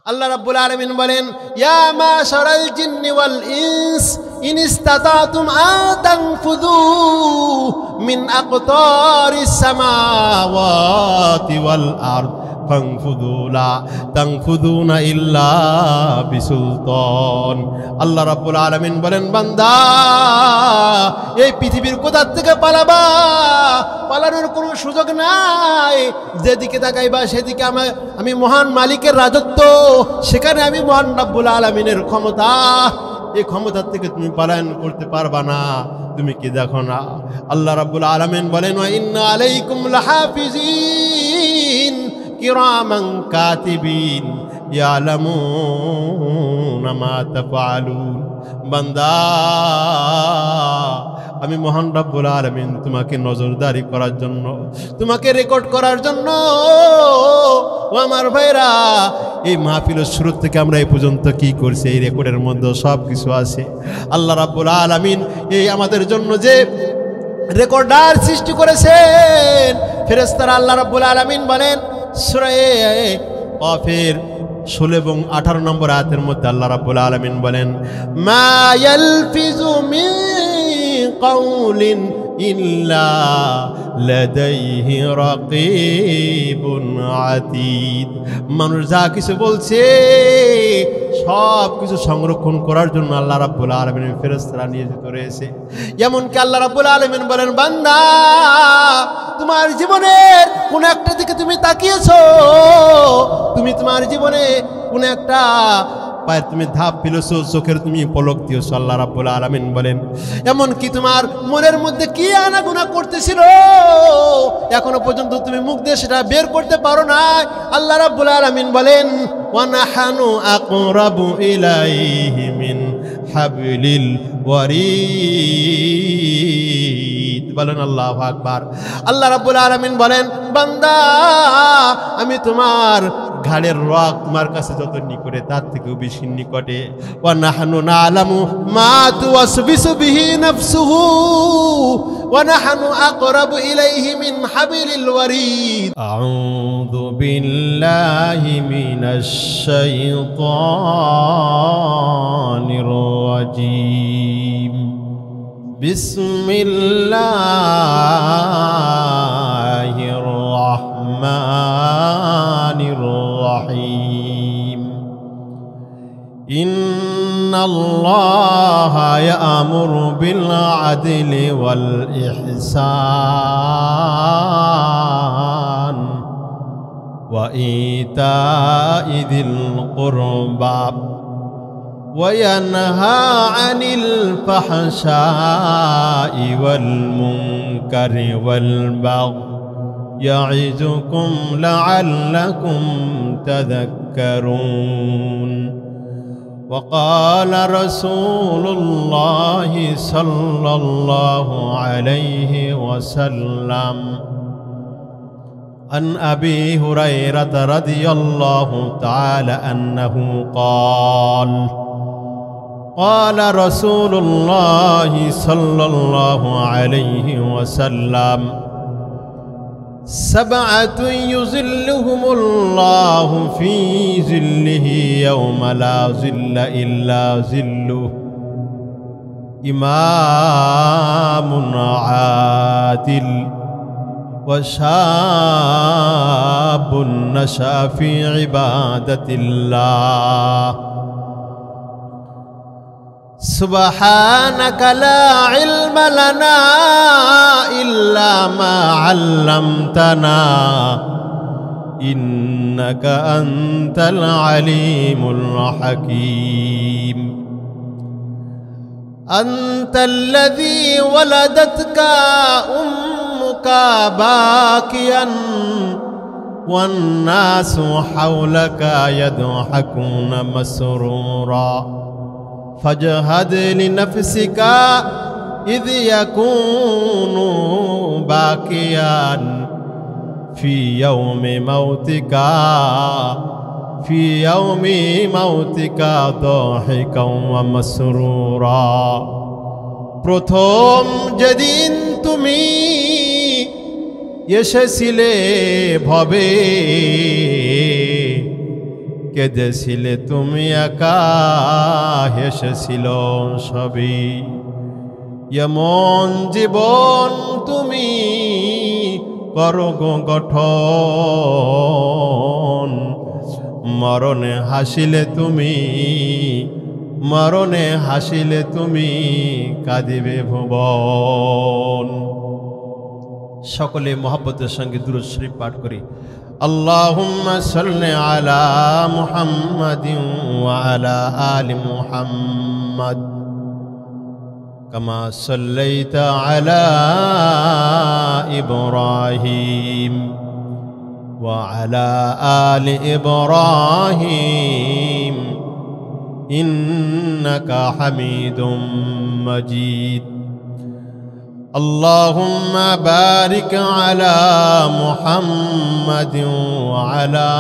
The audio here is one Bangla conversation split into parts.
আল্লাহ রাব্বুল আলামিন বলেন, ইয়া মাশারাল জিন্নি ওয়াল ইনস ইন ইসতাতাতুম আন তানফুযু মিন আকতারিস সামাওয়াতি ওয়াল আরদ ফানফুযু লা তানফুযুনা ইল্লা বিসুলতান। আল্লাহ রাব্বুল আলামিন বলেন, বান্দা এই পৃথিবীর কোথা থেকে পালাবা? পালানোর কোনো সুযোগ নাই। যেদিকে তাকাইবা সেদিকে আমি মহান মালিকের রাজত্ব, সেখানে আমি মহান রাব্বুল আলামিনের ক্ষমতা। এই ক্ষমতার থেকে তুমি পলায়ন করতে পারবা না। তুমি কি দেখো না? আল্লাহ রাব্বুল আলামিন বলেন, ওয়া ইন্না আলাইকুম লাহাফিজিন কিরামান কাতিবিন ইয়ালামুনা মা তাফআলুন। বান্দা আমি মহান রাব্বুল আলামিন তোমাকে নজরদারি করার জন্য, তোমাকে রেকর্ড করার জন্য। ও আমার ভাইরা, এই মাহফিলের শুরু থেকে আমরা এই পর্যন্ত কি করছি এই রেকর্ডের মধ্যে সব কিছু আছে। আল্লাহ রাব্বুল আলামিন এই আমাদের জন্য যে রেকর্ডার সৃষ্টি করেছেন ফেরেশতারা, আল্লাহ রাব্বুল আলামিন বলেন সূরা কফের 16 এবং 18 নম্বর আয়াতের মধ্যে আল্লাহ রাব্বুল আলামিন বলেন, মা ইয়ালফিজু মিন কাউলিন ইল্লা লাদাইহি রাকিবুন আতীদ। মানুষ যা কিছু বলছে সব কিছু সংরক্ষণ করার জন্য আল্লাহ রাব্বুল আলামিনের ফেরেশতারা নিয়োজিত রয়েছে। এমনকি আল্লাহ রাব্বুল আলামিন বলেন, বান্দা তোমার জীবনের কোন একটা দিকে তুমি তাকিয়েছো, তুমি তোমার জীবনে কোন একটা পায়ের তুমি ধাপ ফেলেছো, চোখের তুমি পলক দিয়েছো, আল্লাহ রাব্বুল আলামিন বলেন। এমনকি তোমার মনের মধ্যে কি আনাগোনা করতেছিল এখনো পর্যন্ত তুমি মুখ দিয়ে সেটা বের করতে পারো না। আল্লাহ রাব্বুল আলামিন বলেন, ওয়া নাহানু আকরাবু ইলাইহি মিন হাবলিল ওয়ারিদ। বলেন আল্লাহু আকবার। আল্লাহ রাব্বুল আলামিন বলেন, বান্দা আমি তোমার ঘাড়ের রগ তোমার কাছে যত নিকটে তার থেকেও বেশি নিকটে। ওয়া নাহনু না'লামু মা তুওয়াসবিসু বিহি নাফসুহু ওয়া নাহনু আকরাবু ইলাইহি মিন হাবিলিল ওয়ারিদ। আউযু বিল্লাহি মিনাশ শাইতানির রাজীম। বিসমিল্লাহির রাহমানির রহিম। ইন্নাল্লাহা ইয়া'মুরু বিল আদলি ওয়াল ইহসান ওয়া ইতা'i যিল কুরবা ওয়া ইয়ানহা আনিল ফাহশা'i ওয়াল মুনকারি ওয়াল বাগই يعظكم لعلكم تذكرون. وقال رسول الله صلى الله عليه وسلم عن أبي هريرة رضي الله تعالى أنه قال قال رسول الله صلى الله عليه وسلم سبعة يظلهم الله في ظله يوم لا ظل إلا ظله إمام عادل وشاب نشأ في عبادة الله. سبحانك لا علم لنا إلا ما علمتنا إنك أنت العليم الحكيم. أنت الذي ولدتك أمك باكيا والناس حولك يضحكون مسرورا فاجهد لنفسك إذ يكون باكيا في يوم موتك ضاحكا ومسرورا. প্রথম যেদিন তুমি এসেছিলে ভবে কেঁদেছিলে তুমি একা, হেসেছিল সবই। এমন জীবন তুমি করো গো গঠন, মরণে হাসিলে তুমি, মরণে হাসিলে তুমি কাঁদিবে ভুবন। সকলে মহব্বতের সঙ্গে দুরূদ শরীফ পাঠ করি। আল্লাহুম্মা সাল্লি আলা মুহাম্মাদিন ওয়া আলা আলি মুহাম্মাদ কামা সাল্লাইতা আলা ইব্রাহিম ওয়া আলা আলি ইব্রাহিম ইন্নাকা হামিদুম মাজিদ। اللهم بارك على محمد وعلى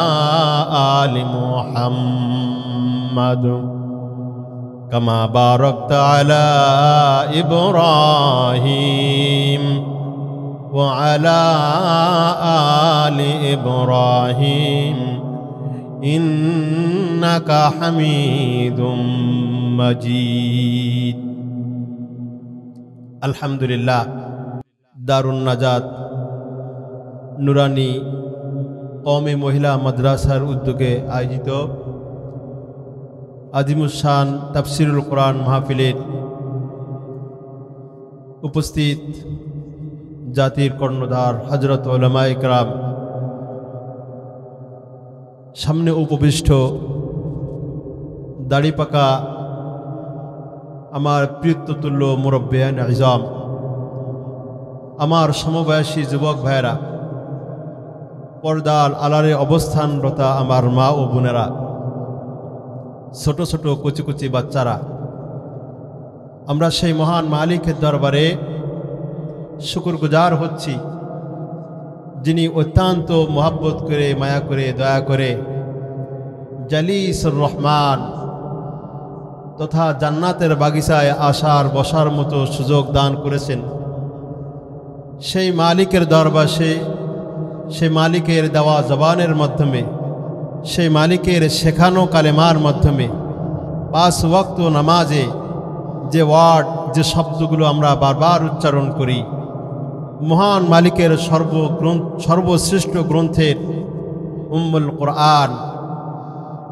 آل محمد كما باركت على إبراهيم وعلى آل إبراهيم إنك حميد مجيد। আলহামদুলিল্লাহ, দারুন নাজাত নুরানি কওমি মহিলা মাদ্রাসার উদ্যোগে আয়োজিত আজিমুস-শান তাফসিরুল কোরআন মাহফিলের উপস্থিত জাতির কর্ণধার হযরত উলামায়ে কেরাম, সামনে উপবিষ্ট দাড়ি পাকা আমার প্রিয়তুল্য মুরব্বিয়ান আযম, আমার সমবয়সী যুবক ভাইয়েরা, পর্দার আলারে অবস্থানরতা আমার মা ও বোনেরা, ছোট ছোট কচি কচি বাচ্চারা, আমরা সেই মহান মালিকের দরবারে শুকরগুজার হচ্ছি, যিনি অত্যন্ত মহব্বত করে, মায়া করে, দয়া করে জালিসুর রহমান তথা জান্নাতের বাগিচায় আসার বসার মতো সুযোগ দান করেছেন। সেই মালিকের দরবারে, সেই মালিকের দেওয়া জবানের মাধ্যমে, সেই মালিকের শেখানো কালেমার মাধ্যমে 5 ওয়াক্ত নামাজে যে ওয়ার্ড, যে শব্দগুলো আমরা বারবার উচ্চারণ করি, মহান মালিকের সর্বশ্রেষ্ঠ গ্রন্থের উম্মুল কোরআন,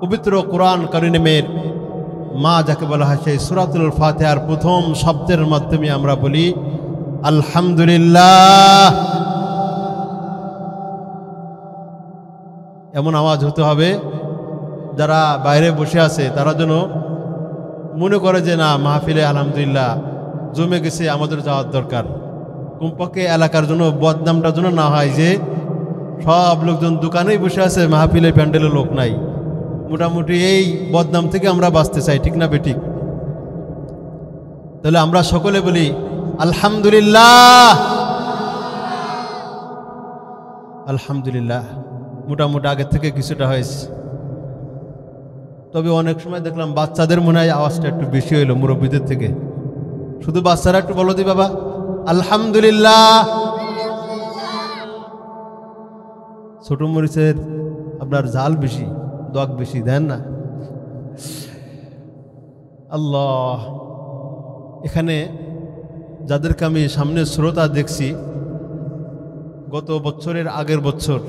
পবিত্র কোরআন কারীমের মা যাকে বলা হয়, সেই সূরাতুল ফাতিহার প্রথম শব্দের মাধ্যমে আমরা বলি আলহামদুলিল্লাহ। এমন আওয়াজ হতে হবে যারা বাইরে বসে আছে তারা যেন মনে করে যে না, মাহফিলে আলহামদুলিল্লাহ জমে গেছে, আমাদের যাওয়ার দরকার। কমপক্ষে এলাকার জন্য বদনামটা যেন না হয় যে সব লোকজন দোকানেই বসে আছে, মাহফিলে প্যান্ডেলে লোক নাই। মোটামুটি এই বদনাম থেকে আমরা বাঁচতে চাই, ঠিক না বেঠিক? তাহলে আমরা সকলে বলি আলহামদুলিল্লাহ। আলহামদুলিল্লাহ মোটামুটি আগের থেকে কিছুটা হয়েছে, তবে অনেক সময় দেখলাম বাচ্চাদের মনে হয় আওয়াজটা একটু বেশি হইলো মুরব্বীদের থেকে। শুধু বাচ্চারা একটু বলো দি বাবা আলহামদুলিল্লাহ। ছোট মরিচের আপনার ঝাল বেশি, দগ বেশি, দেন না? আল্লাহ, এখানে যাদেরকে আমি সামনে শ্রোতা দেখছি, গত বছরের আগের বছর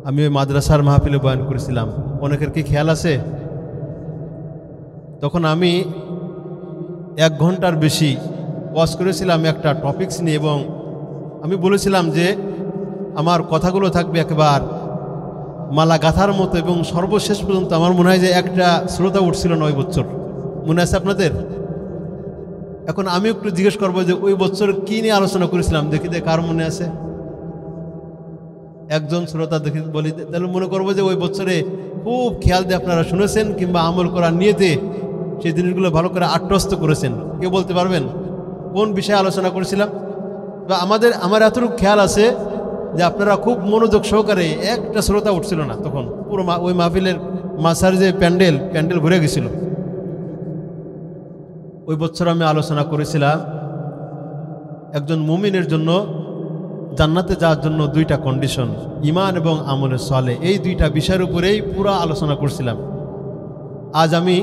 আমি ওই মাদ্রাসার মাহফিলে বয়ান করেছিলাম। অনেকের কি খেয়াল আছে? তখন আমি 1 ঘন্টার বেশি ওয়াজ করেছিলাম একটা টপিকস নিয়ে, এবং আমি বলেছিলাম যে আমার কথাগুলো থাকবে একেবারে মালা গাথার মতো, এবং সর্বশেষ পর্যন্ত আমার মনে হয় যে একটা শ্রোতা উঠছিল না ওই বছর। মনে আছে আপনাদের? এখন আমি একটু জিজ্ঞেস করবো যে ওই বছর কি নিয়ে আলোচনা করেছিলাম, দেখি কার মনে আছে। একজন শ্রোতা দেখি বলি, তাহলে মনে করবো যে ওই বছরে খুব খেয়াল দিয়ে আপনারা শুনেছেন, কিংবা আমল করার নিয়েতে সেই জিনিসগুলো ভালো করে আত্মস্থ করেছেন। কেউ বলতে পারবেন কোন বিষয়ে আলোচনা করেছিলাম? বা আমার এতটুকু খেয়াল আছে যে আপনারা খুব মনোযোগ সহকারে, একটা শ্রোতা উঠছিল না তখন। পুরো ওই মাহফিলের মাসার যে প্যান্ডেল ভরে গেছিল। ওই বছর আমি আলোচনা করেছিলাম একজন মুমিনের জন্য জান্নাতে যাওয়ার জন্য দুইটা কন্ডিশন, ঈমান এবং আমলে সালেহ, এই দুইটা বিষয়ের উপরেই পুরো আলোচনা করছিলাম। আজ আমি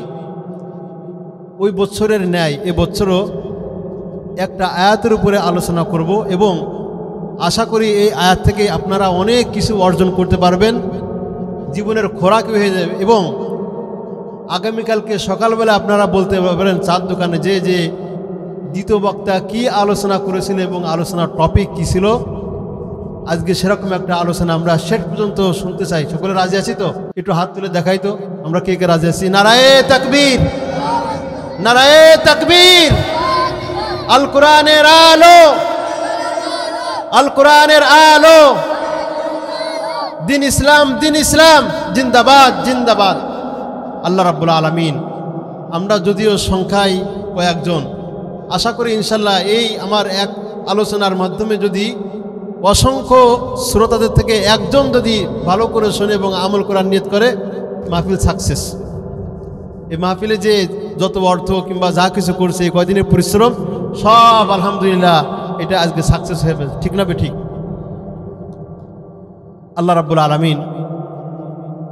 ওই বছরের ন্যায় এবছরও একটা আয়াতের উপরে আলোচনা করব এবং আশা করি এই আয়াত থেকে আপনারা অনেক কিছু অর্জন করতে পারবেন, জীবনের খোরাক হয়ে যাবে। এবং আগামীকালকে সকালবেলা আপনারা বলতে পারবেন চার দোকানে যে দ্বিতীয় বক্তা কি আলোচনা করেছিল এবং আলোচনার টপিক কী ছিল। আজকে সেরকম একটা আলোচনা আমরা শেষ পর্যন্ত শুনতে চাই। সকলে রাজি আছি তো? একটু হাত তুলে দেখাই তো আমরা কে কে রাজি আছি। নারায়ে তাকবীর, নারায়ে তাকবীর। আল কোরআনের আলো, আল কোরআনের আলো, দিন ইসলাম, দিন ইসলাম জিন্দাবাদ, জিন্দাবাদ। আল্লাহ রাব্বুল আলামিন, আমরা যদিও সংখ্যায় কয়েকজন, আশা করি ইনশাল্লাহ এই আমার এক আলোচনার মাধ্যমে যদি অসংখ্য শ্রোতাদের থেকে একজন যদি ভালো করে শোনে এবং আমল করার নিয়ত করে, মাহফিল সাকসেস। এই মাহফিলে যে যত অর্থ কিংবা যা কিছু করছে এই কয়দিনের পরিশ্রম সব আলহামদুলিল্লাহ এটা আজকে সাকসেস হবে, ঠিক না? ঠিক। আল্লাহ রাব্বুল আলামিন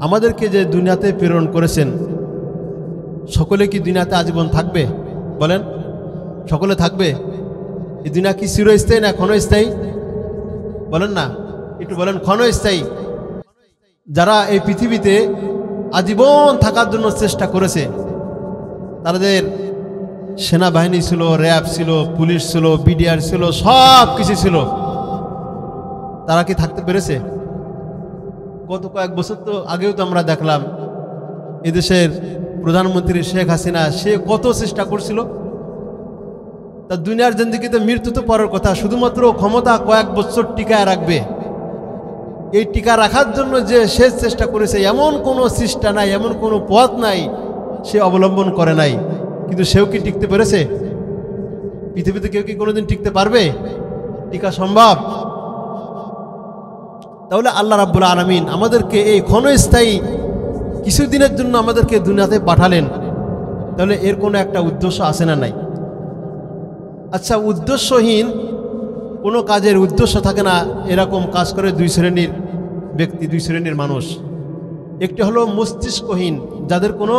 আমাদেরকে যে দুনিয়াতে প্রেরণ করেছেন, সকলে কি দুনিয়াতে আজীবন থাকবে? বলেন, সকলে থাকবে? এই দুনিয়া কি চিরস্থায়ী না ক্ষণস্থায়ী? বলেন না, একটু বলেন। ক্ষণস্থায়ী। যারা এই পৃথিবীতে আজীবন থাকার জন্য চেষ্টা করেছে, তাদের সেনাবাহিনী ছিল, র্যাব ছিল, পুলিশ ছিল, বিডিআর ছিল, সব কিছু ছিল, তারা কি থাকতে পেরেছে? গত কয়েক বছর তো আগেও তো আমরা দেখলাম এদেশের প্রধানমন্ত্রী শেখ হাসিনা, সে কত চেষ্টা করছিল। তা দুনিয়ার জিন্দেগিতে মৃত্যু তো পরের কথা, শুধুমাত্র ক্ষমতা কয়েক বছর টিকায় রাখবে। এই টিকা রাখার জন্য যে সে চেষ্টা করেছে, এমন কোনো চেষ্টা নাই, এমন কোনো পথ নাই সে অবলম্বন করে নাই। কিন্তু সেও কি টিকতে পেরেছে? পৃথিবীতে কেউ কি কোনোদিন টিকতে পারবে? টিকা সম্ভব? তাহলে আল্লাহ রাব্বুল আলামিন আমাদেরকে এই ক্ষণস্থায়ী কিছুদিনের জন্য আমাদেরকে দুনিয়াতে পাঠালেন, তাহলে এর কোনো একটা উদ্দেশ্য আছে না নাই? আচ্ছা, উদ্দেশ্যহীন কোনো কাজের উদ্দেশ্য থাকে না, এরকম কাজ করে দুই শ্রেণীর ব্যক্তি, দুই শ্রেণীর মানুষ। একটি হলো মস্তিষ্কহীন, যাদের কোনো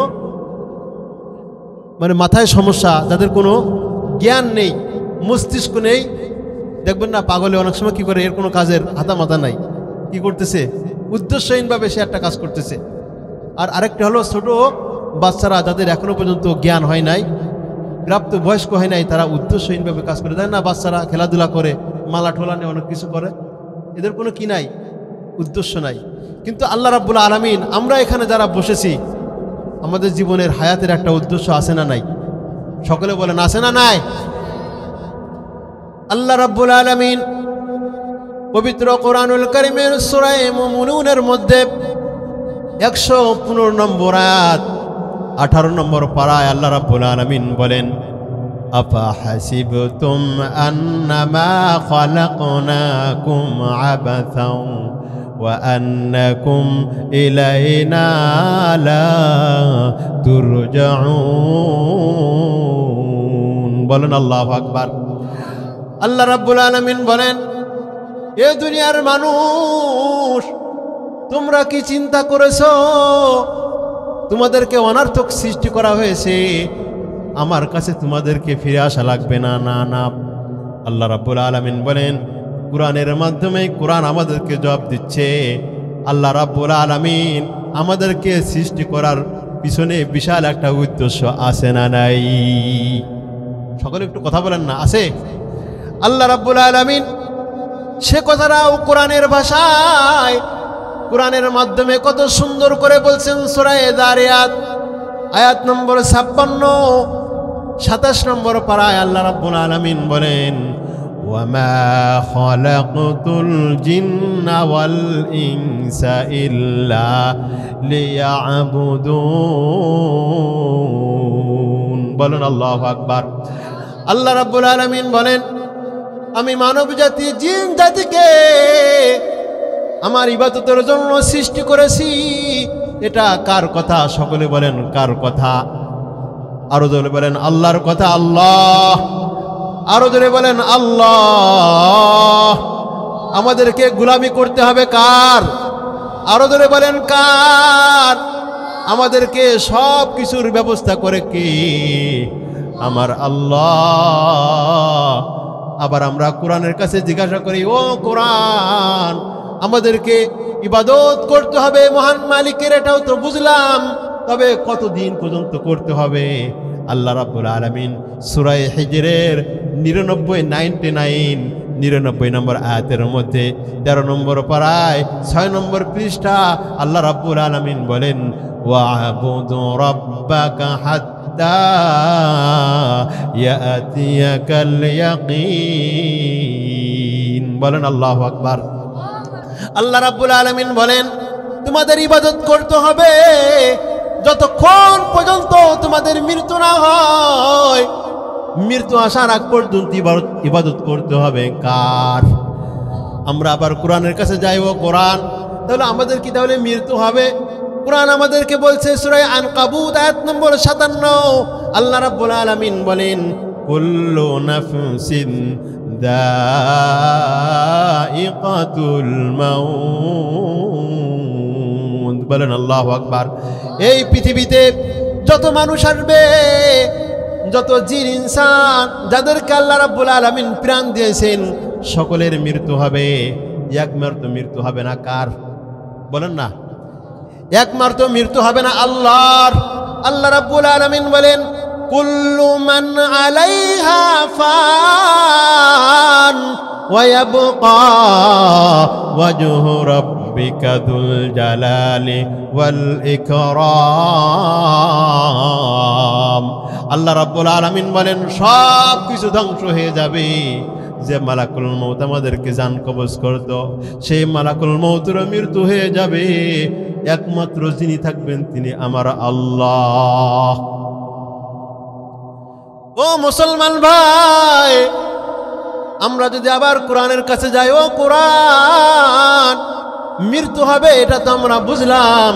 মাথায় সমস্যা, যাদের কোনো জ্ঞান নেই, মস্তিষ্ক নেই। দেখবেন না পাগলে অনেক সময় কি করে, এর কোনো কাজের হাতা মাথা নাই, কি করতেছে? উদ্দেশ্যহীনভাবে সে একটা কাজ করতেছে। আর আরেকটি হলো ছোট বাচ্চারা, যাদের এখনো পর্যন্ত জ্ঞান হয় নাই, প্রাপ্ত বয়স্ক হয় নাই, তারা উদ্দেশ্যহীনভাবে কাজ করে। দেয় না বাচ্চারা খেলাধুলা করে, মালা ঠোলা নিয়ে অনেক কিছু করে, এদের কোনো কি নাই, উদ্দেশ্য নাই। কিন্তু আল্লাহ রাব্বুল আলামিন, আমরা এখানে যারা বসেছি, আমাদের জীবনের হায়াতের একটা উদ্দেশ্য আছে না নাই? সকলে বলেন, আছে না নাই? আল্লাহ রাব্বুল আলামিন পবিত্র কোরআনুল কারীমের সূরা মুমিনুনের মধ্যে 115 নম্বর আয়াত 18 নম্বর পারায় আল্লাহ রাব্বুল আলামিন বলেন, আফা হাসিবতুম আন্নামা খালাকনাকুম আবাথাও ওয়া আন্নাকুম ইলাইনা লা তুরজাউন। বলেন আল্লাহু আকবার। আল্লাহ রাব্বুল আলামিন বলেন, এ দুনিয়ার মানুষ, তোমরা কি চিন্তা করেছো তোমাদেরকে অনার্থক সৃষ্টি করা হয়েছে, আমার কাছে তোমাদেরকে ফিরে আসা লাগবে না? না না। আল্লাহ রাব্বুল আলামিন বলেন, কোরআনের মাধ্যমে কোরআন আমাদেরকে জবাব দিচ্ছে, আল্লাহ রাব্বুল আলামিন আমাদেরকে সৃষ্টি করার পিছনে বিশাল একটা উদ্দেশ্য আছে না নাই? সকলে একটু কথা বলেন না, আছে? আল্লাহ রাব্বুল আলামিন সে কথাটাও কোরআনের ভাষায়, কোরআনের মাধ্যমে কত সুন্দর করে বলছেন। সূরা যারিয়াত আয়াত নম্বর 56, 27 নম্বর পারায় আল্লাহ রাব্বুল আলামিন বলেন, ওয়ামা খালাকতুল জিন্না ওয়াল ইনসা ইল্লা লিয়াবুদুন। বলেন আল্লাহু আকবার। আল্লাহ রাব্বুল আলামিন বলেন, আমি মানব জাতি, জিন জাতিকে আমার ইবাদতের জন্য সৃষ্টি করেছি। এটা কার কথা? সকলে বলেন, কার কথা? আরো জোরে বলেন, আল্লাহর কথা। আল্লাহ। আরো জোরে বলেন, আল্লাহ। আমাদেরকে গোলামি করতে হবে কার? আরো ধরে বলেন কার? আমাদেরকে সব কিছুর ব্যবস্থা করে কি? আমার আল্লাহ। আবার আমরা কোরআনের কাছে জিজ্ঞাসা করি, ও কোরআন, আমাদেরকে ইবাদত করতে হবে মহান মালিকের, এটাও তো বুঝলাম, তবে কতদিন পর্যন্ত করতে হবে? আল্লাহ রাব্বুল আলামিন সূরা হিজরের 99 নম্বর আয়াতের মধ্যে 13 নম্বর পারায় 6 নম্বর পৃষ্ঠা আল্লাহ রাব্বুল আলামিন বলেন, ওয়া'বুদু রাব্বাকা হাত্তা ইয়াতিয়াকাল ইয়াকিন। বলেন আল্লাহু আকবার। আল্লাহ রাব্বুল আলামিন বলেন, তোমাদের ইবাদত করতে হবে যতক্ষণ পর্যন্ত তোমাদের মৃত্যু না হয়। মৃত্যু আসার আগ পর্যন্ত ইবাদত করতে হবে কার? আমরা আবার কোরআনের কাছে যাই, ও কোরআন, তাহলে আমাদের কি তাহলে মৃত্যু হবে? কোরআন আমাদেরকে বলছে সূরা আনকাবুত আয়াত নম্বর 57, আল্লাহ রাব্বুল আলামিন বলেন, কুল্লু নাফসিন দাইকাতুল মাউত। বলেন আল্লাহু আকবার। এই পৃথিবীতে যত মানুষ আসবে, যত জিন ইনসান, যাদেরকে আল্লাহ রাব্বুল আলামিন প্রাণ দিয়েছেন, সকলের মৃত্যু হবে। একমাত্র মৃত্যু হবে না কার? বলেন না, একমাত্র মৃত্যু হবে না আল্লাহর। আল্লাহ রাব্বুল আলামিন বলেন, কুল্লু মান আলাইহা ফান ওয়া ইয়াবকা ওয়াজহু রাব্বিকা যুল জালালি ওয়াল ইকরাম। আল্লাহ রাব্বুল আলামিন বলেন, সব কিছু ধ্বংস হয়ে যাবে। যে মালাকুল মউত আমাদেরকে জান কবজ করত, সেই মালাকুল মউতের মৃত্যু হয়ে যাবে। একমাত্র যিনি থাকবেন তিনি আমার আল্লাহ। ও মুসলমান ভাই, আমরা যদি আবার কোরআনের কাছে যাই, ও কোরআন, মৃত্যু হবে এটা তো আমরা বুঝলাম,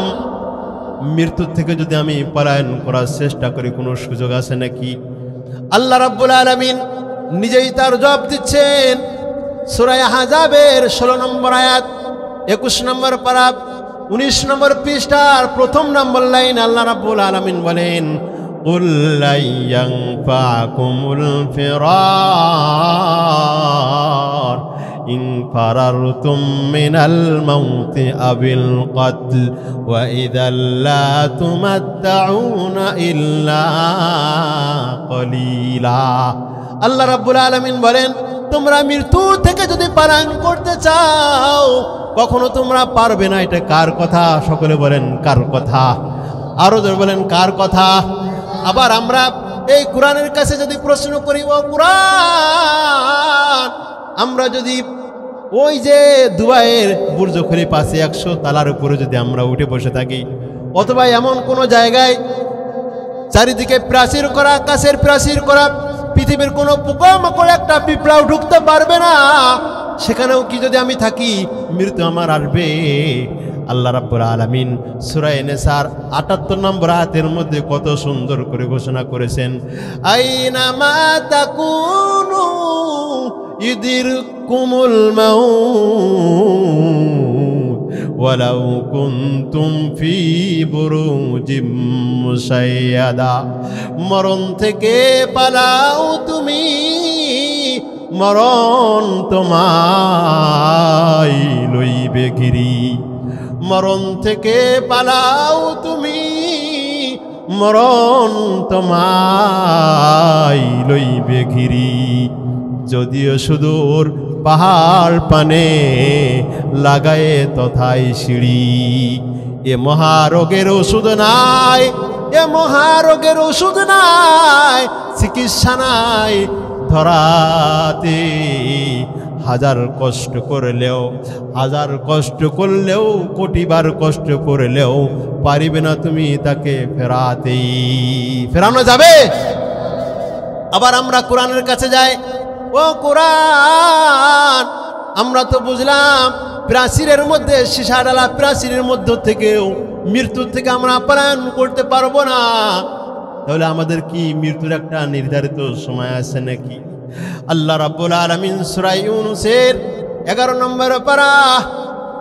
মৃত্যুর থেকে যদি আমি পলায়ন করার চেষ্টা করি, কোনো সুযোগ আছে নাকি? আল্লাহ রাব্বুল আলামিন নিজেই তার জবাব দিচ্ছেন। সূরা আহজাবের 16 নম্বর আয়াত, 21 নম্বর পারা, 19 নম্বর পৃষ্ঠার 1ম নম্বর লাইন আল্লাহ রাব্বুল আলামিন বলেন, কুল লা ইয়ানফাকুমুল ফিরার ইন ফারারতুম মিনাল মাউতি আবিল কতল ওয়া ইযাল লা তুমাত্তাউনা ইল্লা কলিলা। আল্লাহ রাব্বুল আলামিন বলেন, তোমরা মৃত্যু থেকে যদি পলায়ন করতে চাও, কখনো তোমরা পারবে না। এটা কার কথা? সকলে বলেন কার কথা? আরো জোরে বলেন কার কথা? আবার আমরা এই কোরআনের কাছে যদি প্রশ্ন করি, ও কোরআন, আমরা যদি ওই যে দুবাইয়ের বুর্জ খলিফা আছে 100 তালার উপরে যদি আমরা উঠে বসে থাকি, অথবা এমন কোনো জায়গায় চারিদিকে প্রাচীর করা, কাছের প্রাচীর করা, পৃথিবীর কোনো পোকামাকড় একটা পিঁপড়াও ঢুকতে পারবে না, সেখানেও কি যদি আমি থাকি, মৃত্যু আমার আসবে। আল্লাহ রাব্বুল আলামিন সূরা নিসার ৭৮ নম্বর আয়াতের মধ্যে কত সুন্দর করে ঘোষণা করেছেন, আইনামা তাকুনু ইউদরিকুমুল মাউত ওয়ালাউ কুনতুম ফি বুরুজিম মুশাইয়াদা। মরণ থেকে পালাও তুমি, মরণ তোমায় লইবে ঘিরি। মরণ থেকে পালাও তুমি, মরণ তোমায় লইবে ঘিরি। যদিও সুদূর পাহাড় পানে লাগায়ে তথায় সিঁড়ি। এ মহারোগের ওষুধ নাই, এ মহারোগের ওষুধ নাই, চিকিৎসা নাই ধরাতে। হাজার কষ্ট করলেও, হাজার কষ্ট করলেও, কোটিবার কষ্ট করলেও পারিবে না তুমি তাকে ফেরাতে। ফেরানো যাবে? আবার আমরা কোরআনের কাছে যাই, ও কোরআন, আমরা তো বুঝলাম প্রাচীরের মধ্যে, সীসা ডালা প্রাচীরের মধ্য থেকেও মৃত্যুর থেকে আমরা পলায়ন করতে পারবো না। তাহলে আমাদের কি মৃত্যুর একটা নির্ধারিত সময় আছে নাকি? আল্লাহ রাব্বুল আলামিন সূরা ইউনূসের 11 নম্বর পারা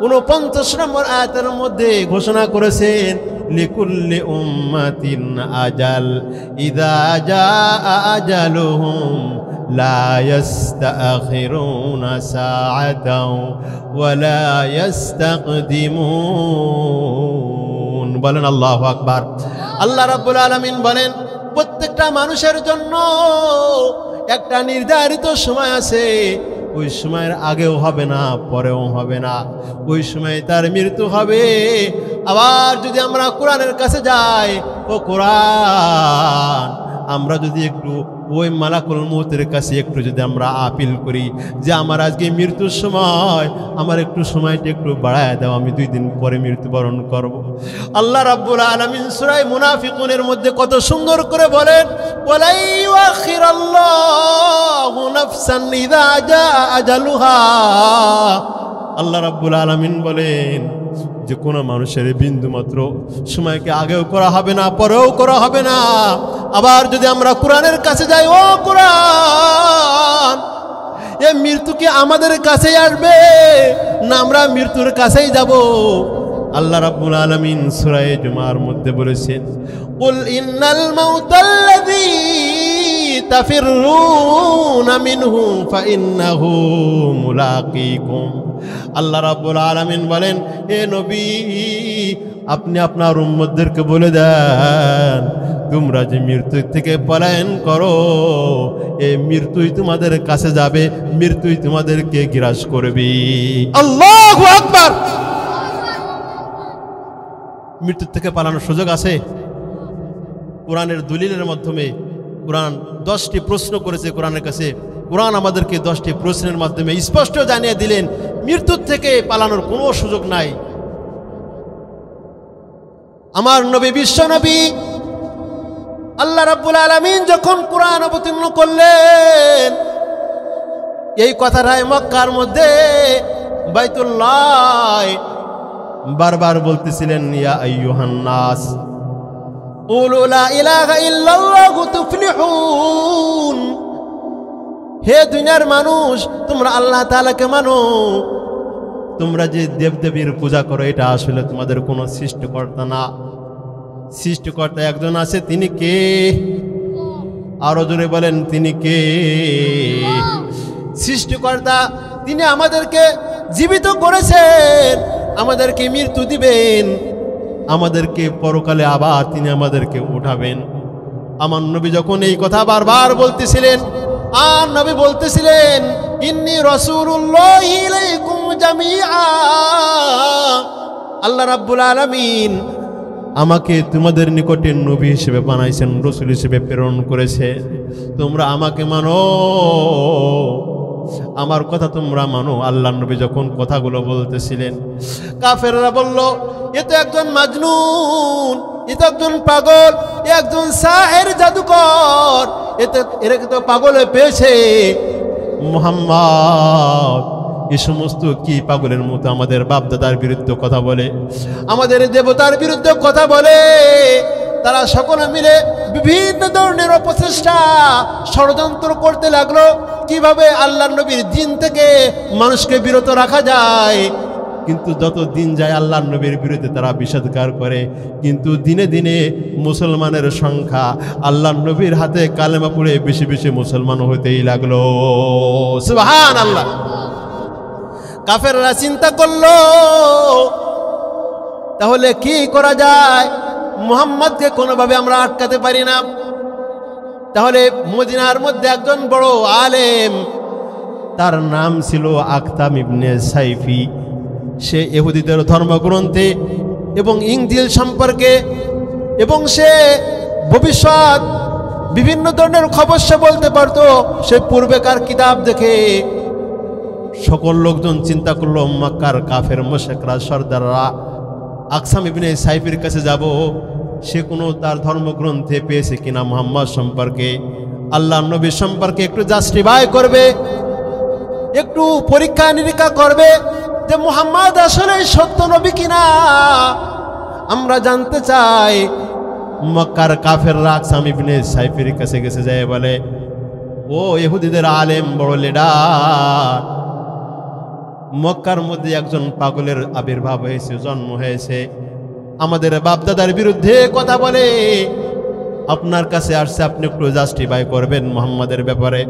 49 নম্বর আয়াতের মধ্যে ঘোষণা করেছেন লিকুল্লি উম্মাতিন আজাল ইযা জাআ আজালুহুম লা ইস্তাখিরুনা সাআতাও ওয়া লা ইস্তাকদিমুন। বলেন আল্লাহু আকবার। আল্লাহ রাব্বুল আলামিন বলেন প্রত্যেকটা মানুষের জন্য একটা নির্ধারিত সময় আছে, ওই সময়ের আগেও হবে না, পরেও হবে না, ওই সময় তার মৃত্যু হবে। আবার যদি আমরা কোরআনের কাছে যাই, ও কোরআন, আমরা যদি একটু ওই মালাকুল মউতের কাছে একটু যদি আমরা আপিল করি যে আমার আজকে মৃত্যুর সময়, আমার একটু সময়টা একটু বাড়ায় দাও, আমি 2 দিন পরে মৃত্যুবরণ করব। আল্লাহ রাব্বুল আলামিন সূরা মুনাফিকুনের মধ্যে কত সুন্দর করে বলেন ওয়ালা ইউআখিরাল্লাহু নাফসান ইযা জাআ আজালুহা। আল্লাহ রাব্বুল আলামিন বলেন যে কোনো মানুষের বিন্দু মাত্র সময়কে আগেও করা হবে না, পরেও করা হবে না। আবার যদি আমরা কোরআনের কাছে যাই, ও কোরআন, এ মৃত্যু কি আমাদের কাছেই আসবে না আমরা মৃত্যুর কাছেই যাব? আল্লাহ রাব্বুল আলামিন সূরা জুমার মধ্যে বলেছেন কুল ইন্নাল মাউতাল্লাযী তাফিরুনা মিনহু ফাইন্নাহু মুলাকীকুম। আল্লাহ রাব্বুল আলামিন বলেন, হে নবী, আপনি আপনার উম্মতদেরকে বলে দেন তোমরা যে মৃত্যু থেকে পলায়ন করো, এই মৃত্যুই তোমাদের কাছে যাবে, মৃত্যুই তোমাদেরকে গ্রাস করবে। আল্লাহু আকবার। মৃত্যু থেকে পালানোর সুযোগ আছে। কোরআনের দলিলের মাধ্যমে কোরআন 10টি প্রশ্ন করেছে কোরআনের কাছে। কোরআন আমাদেরকে 10টি প্রশ্নের মাধ্যমে স্পষ্ট জানিয়ে দিলেন মৃত্যুর থেকে পালানোর কোনো সুযোগ নাই। আমার নবী, বিশ্ব নবী আল্লাহ রাব্বুল আলামিন যখন কোরআন অবতীর্ণ করলেন, এই কথাটাই মক্কার মধ্যে বাইতুল্লাহ বারবার বলতেছিলেন, ইয়া আইয়ুহান নাস কুলু লা ইলাহা ইল্লাল্লাহু তুফলিহুন। হে দুনিয়ার মানুষ, তোমরা আল্লাহ তাআলাকে মানো। তোমরা যে দেবদেবীর পূজা করো, এটা আসলে তোমাদের কোনো সৃষ্টিকর্তা না। সৃষ্টিকর্তা একজন আছে, তিনি কে? আরো জোরে বলেন, তিনি কে? সৃষ্টিকর্তা, তিনি আমাদেরকে জীবিত করেছেন, আমাদেরকে মৃত্যু দিবেন, আমাদেরকে পরকালে আবার তিনি আমাদেরকে উঠাবেন। আমার নবী যখন এই কথা বারবার বলতেছিলেন, আর নবী বলতেছিলেন ইন্নী রাসূলুল্লাহি ইলাইকুম জামিআ। আল্লাহ রাব্বুল আলামিন আমাকে তোমাদের নিকটে নবী হিসেবে বানাইছেন, রাসূল হিসেবে প্রেরণ করেছে। তোমরা আমাকে মানো, আমার কথা তোমরা মানো। আল্লাহ নবী যখন কথাগুলো বলতেছিলেন, কাফেররা বলল, এ তো একজন মাজনুন, এ তো একজন পাগল, এ একজন সাহের জাদুকর, এরাকে তো পাগলে পেয়েছে। মুহাম্মদ এই সমস্ত কি পাগলের মতো আমাদের বাপদাদার বিরুদ্ধে কথা বলে, আমাদের দেবতার বিরুদ্ধে কথা বলে। তারা সকলে মিলে বিভিন্ন ধরনের অপচেষ্টা ষড়যন্ত্র করতে লাগলো, কিভাবে আল্লাহ নবীর দিন থেকে মানুষকে বিরত রাখা যায়। কিন্তু যত দিন যায় আল্লাহ নবীর বিরুদ্ধে তারা বিষোদ্গার করে, কিন্তু দিনে দিনে মুসলমানের সংখ্যা আল্লাহ নবীর হাতে কালেমা পড়ে বেশি বেশি মুসলমান হতেই লাগলো। সুবহানাল্লাহ। কাফেররা চিন্তা করলো, তাহলে কি করা যায়? মুহাম্মদকে কোনোভাবে আমরা আটকাতে পারি না। তাহলে মদিনার মধ্যে একজন বড় আলেম, তার নাম ছিল আখতাম ইবনে সাইফি। সে ইহুদিদের ধর্মগ্রন্থে এবং ইনজিল সম্পর্কে এবং সে ভবিষ্যৎ বিভিন্ন ধরনের খবর সে বলতে পারত। সে পূর্বেকার কিতাব দেখে সকল লোকজন চিন্তা করলো, মক্কার কাফের মুশরিকরা সর্দাররা আকসাম ইবনে সাইফির কাছে যাব, সে কোনো তার ধর্মগ্রন্থে পেয়েছে কিনা মুহাম্মদ সম্পর্কে, আল্লাহ নবী সম্পর্কে একটু জাস্টিফাই করবে, একটু পরীক্ষা নিরীক্ষা করবে যে মুহাম্মদ আসলে সত্য নবী কিনা। আমরা জানতে চাই। মক্কার কাফেররা আকসাম ইবনে সাইফির কাছে গেছে, যায় বলে, ও ইহুদিদের আলেম, বড় লিডার, মক্কার মধ্যে একজন পাগলের আবির্ভাব হয়েছে, জন্ম হয়েছে, আমাদের বাপদাদার বিরুদ্ধে কথা বলে। আপনার কাছে আসছে, আপনি একটু জাস্টিফাই করবেন মুহাম্মাদের ব্যাপারে।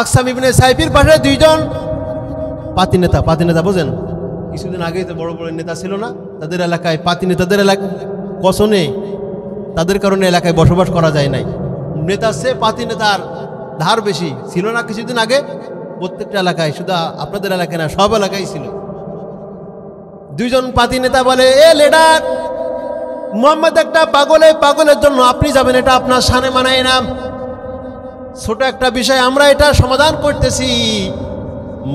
আকসাম ইবনে সাইফির পাশে দুইজন পাতি নেতা বোঝেন, কিছুদিন আগেই তো বড় বড় নেতা ছিল না, তাদের এলাকায় পাতি নেতাদের এলাকায় কসনে, তাদের কারণে এলাকায় বসবাস করা যায় নাই। নেতার চেয়ে পাতি নেতার ধার বেশি ছিল না কিছুদিন আগে, প্রত্যেকটা এলাকায়, শুধু আপনাদের এলাকায় না, সব এলাকায় ছিল। দুইজন পাতি নেতা বলে, এ লিডার, মুহাম্মদ একটা পাগলের জন্য আপনি যাবেন, এটা আপনার শানে মানায় না। ছোট একটা বিষয়, আমরা এটা সমাধান করতেছি,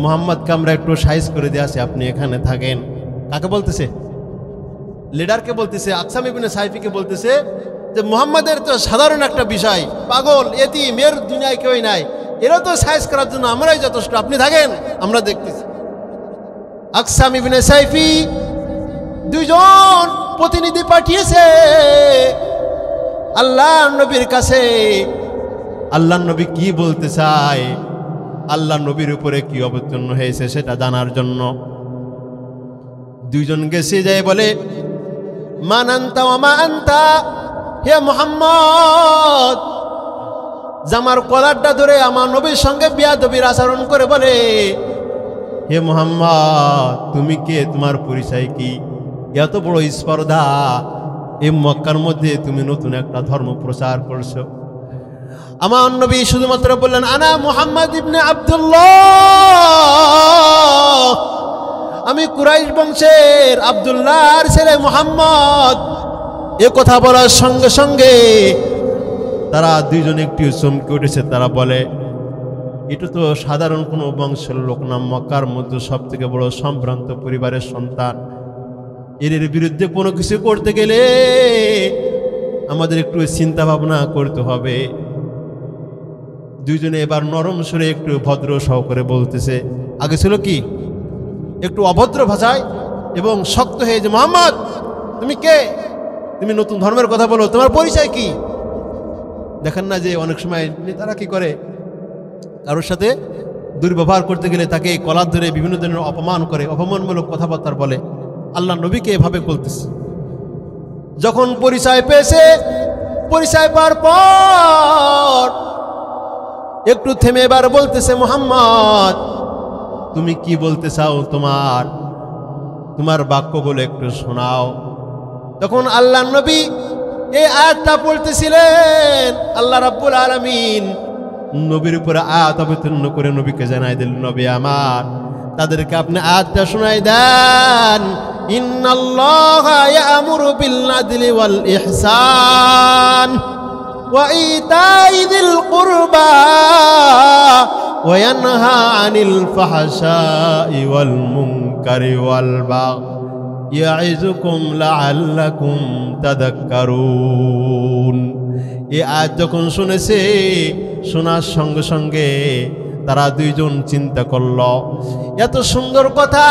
মুহাম্মদকে আমরা একটু সাইজ করে দিয়েছি, আপনি এখানে থাকেন। কাকে বলতেছে? লিডারকে বলতেছে, আকসাম ইবনে সাইফিকে বলতেছে যে মুহাম্মাদের তো সাধারণ একটা বিষয়, পাগল, এতিম, এর দুনিয়ায় কেউই নাই, এরা তো সাইজ করার জন্য আমরাই যথেষ্ট, আপনি থাকেন, আমরা দেখতেছি। আকসাম ইবনে সাইফি দুইজন প্রতিনিধি পাঠিয়েছে আল্লাহ নবীর কাছে। আল্লাহ নবী কি বলতে চায়, আল্লাহ নবীর উপরে কি অবতীর্ণ হয়েছে সেটা জানার জন্য। দুইজন গেছে, যায় বলে, মান আনতা ওয়া মা আনতা, হে মুহাম্মদ, জামার কলারটা ধরে আমার নবীর সঙ্গে বিয়াদবির আচরণ করে বলে, হে মুহাম্মদ, তুমি কে, তোমার পরিচয় কি? এত বড় স্পর্ধা, এই মক্কার মধ্যে তুমি নতুন একটা ধর্ম প্রচার করছো। আমার নবী শুধুমাত্র বললেন, আনা মুহাম্মদ ইবনে আব্দুল্লাহ, আমি কুরাইশ বংশের আব্দুল্লাহর ছেলে মুহাম্মদ। এ কথা বলার সঙ্গে সঙ্গে তারা দুইজন একটু চমকে উঠেছে। তারা বলে, এটা তো সাধারণ কোনো বংশের লোক না, মক্কার মধ্যে সব থেকে বড় সম্ভ্রান্ত পরিবারের সন্তান, এর বিরুদ্ধে কোনো কিছু করতে গেলে আমাদের একটু চিন্তা ভাবনা করতে হবে। দুইজনে এবার নরম সুরে একটু ভদ্র সহকারে বলতেছে। আগে ছিল কি একটু অভদ্র ভাষায় এবং শক্ত হয়ে, যে মুহাম্মদ তুমি কে, তুমি নতুন ধর্মের কথা বলো, তোমার পরিচয় কি? দেখেন না যে অনেক সময় নেতারা কি করে, কারোর সাথে দুর্ব্যবহার করতে গেলে তাকে কলার ধরে বিভিন্ন ধরনের অপমান করে, অপমানমূলক কথাবার্তা বলে। আল্লাহ নবীকে এভাবে বলতেছে। যখন পরিচয় পেয়েছে, পরিচয় পাওয়ার পর একটু থেমে এবার বলতেছে, মুহাম্মদ তুমি কি বলতে চাও, তোমার বাক্যগুলো একটু শোনাও। তখন আল্লাহ নবী এই আয়াতটা পড়তেছিলেন। আল্লাহ রাব্বুল আলামিন নবীর উপরে আয়াত অবতীর্ণ করে নবীকে জানাই দিলেন, নবী আমার, তাদেরকে আপনি আয়াতটা শোনাই দেন। ইন্নাল্লাহা ইয়া'মুরু বিল আদলি ওয়াল ইহসান ওয়া ইতাই যিল কুরবা ওয়া ইয়ানহা আনিল ফাহশাই ওয়াল মুনকারি ওয়াল বাগই ইয়াইযুকুম লাআল্লাকুম তাযাক্কারুন। এই আয়াত যখন শুনেছে, শোনার সঙ্গে সঙ্গে তারা দুইজন চিন্তা করল, এত সুন্দর কথা,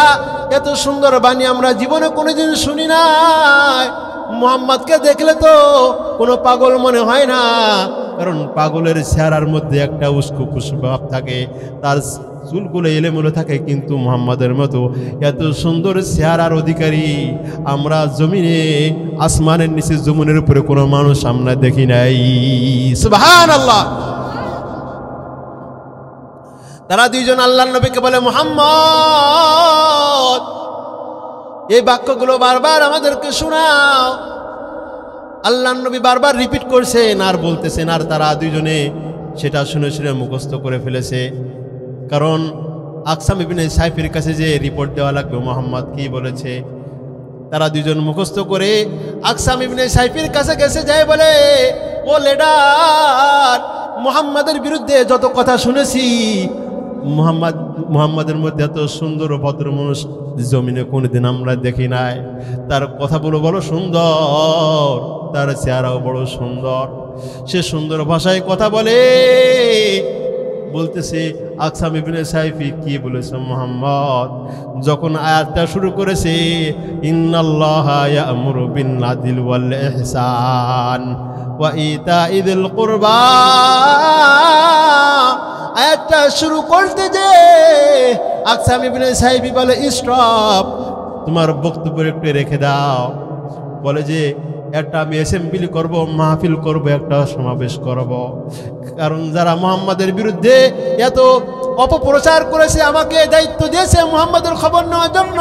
এত সুন্দর বাণী আমরা জীবনে কোনোদিন শুনি না। মুহাম্মদকে দেখলে তো কোনো পাগল মনে হয় না, কারণ পাগলের চেহারার মধ্যে একটা উস্কোখুস ভাব থাকে, তার চুলগুলো এলোমেলো থাকে, কিন্তু মুহাম্মদের মতো এত সুন্দর চেহারার অধিকারী আমরা জমিনে, আসমানের নিচে, জমিনের উপরে কোনো মানুষ আমরা দেখি নাই। সুবহানাল্লাহ। তারা দুইজন আল্লাহর নবীকে বলে, মুহাম্মদ এই বাক্যগুলো বারবার আমাদেরকে শোনাও। আল্লাহর নবী বারবার রিপিট করছেন আর বলতেছেন, আর তারা দুইজনে সেটা শুনে শুনে মুখস্থ করে ফেলেছে। কারণ আকসাম ইবনে সাইফির কাছে যে রিপোর্ট দেওয়া লাগবে মুহাম্মদ কি বলেছে, তারা দুইজন মুখস্থ করে আকসাম ইবনে সাইফির কাছে গেছে, যায় বলে, ও লিডার, মুহাম্মাদের বিরুদ্ধে যত কথা শুনেছি, মুহাম্মাদের মধ্যে এত সুন্দর ও ভদ্র মানুষ জমিনে কোনোদিন আমরা দেখি নাই। তার কথাগুলো বড় সুন্দর, তার চেহারাও বড় সুন্দর, সে সুন্দর ভাষায় কথা বলে। বলতেছে আকসাম ইবনে সাইফি কি বলেছে মুহাম্মদ, যখন আয়াতটা শুরু করেছে, ইন্নাল্লাহা ইয়া'মুরু বিল আদলি ওয়াল ইহসান ওয়া ইতাই যিল কুরবা, আয়াতটা শুরু করতে যে আকসাম ইবনে সাইবি বলে স্টপ, তোমার বক্তব্য একটু রেখে দাও। বলে যে একটা আমি অ্যাসেম্বলি করব, মাহফিল করব, একটা সমাবেশ করব, কারণ যারা মুহাম্মাদের বিরুদ্ধে এত অপপ্রচার করেছে, আমাকে দায়িত্ব দিয়েছে মুহাম্মাদের খবর নেওয়ার জন্য,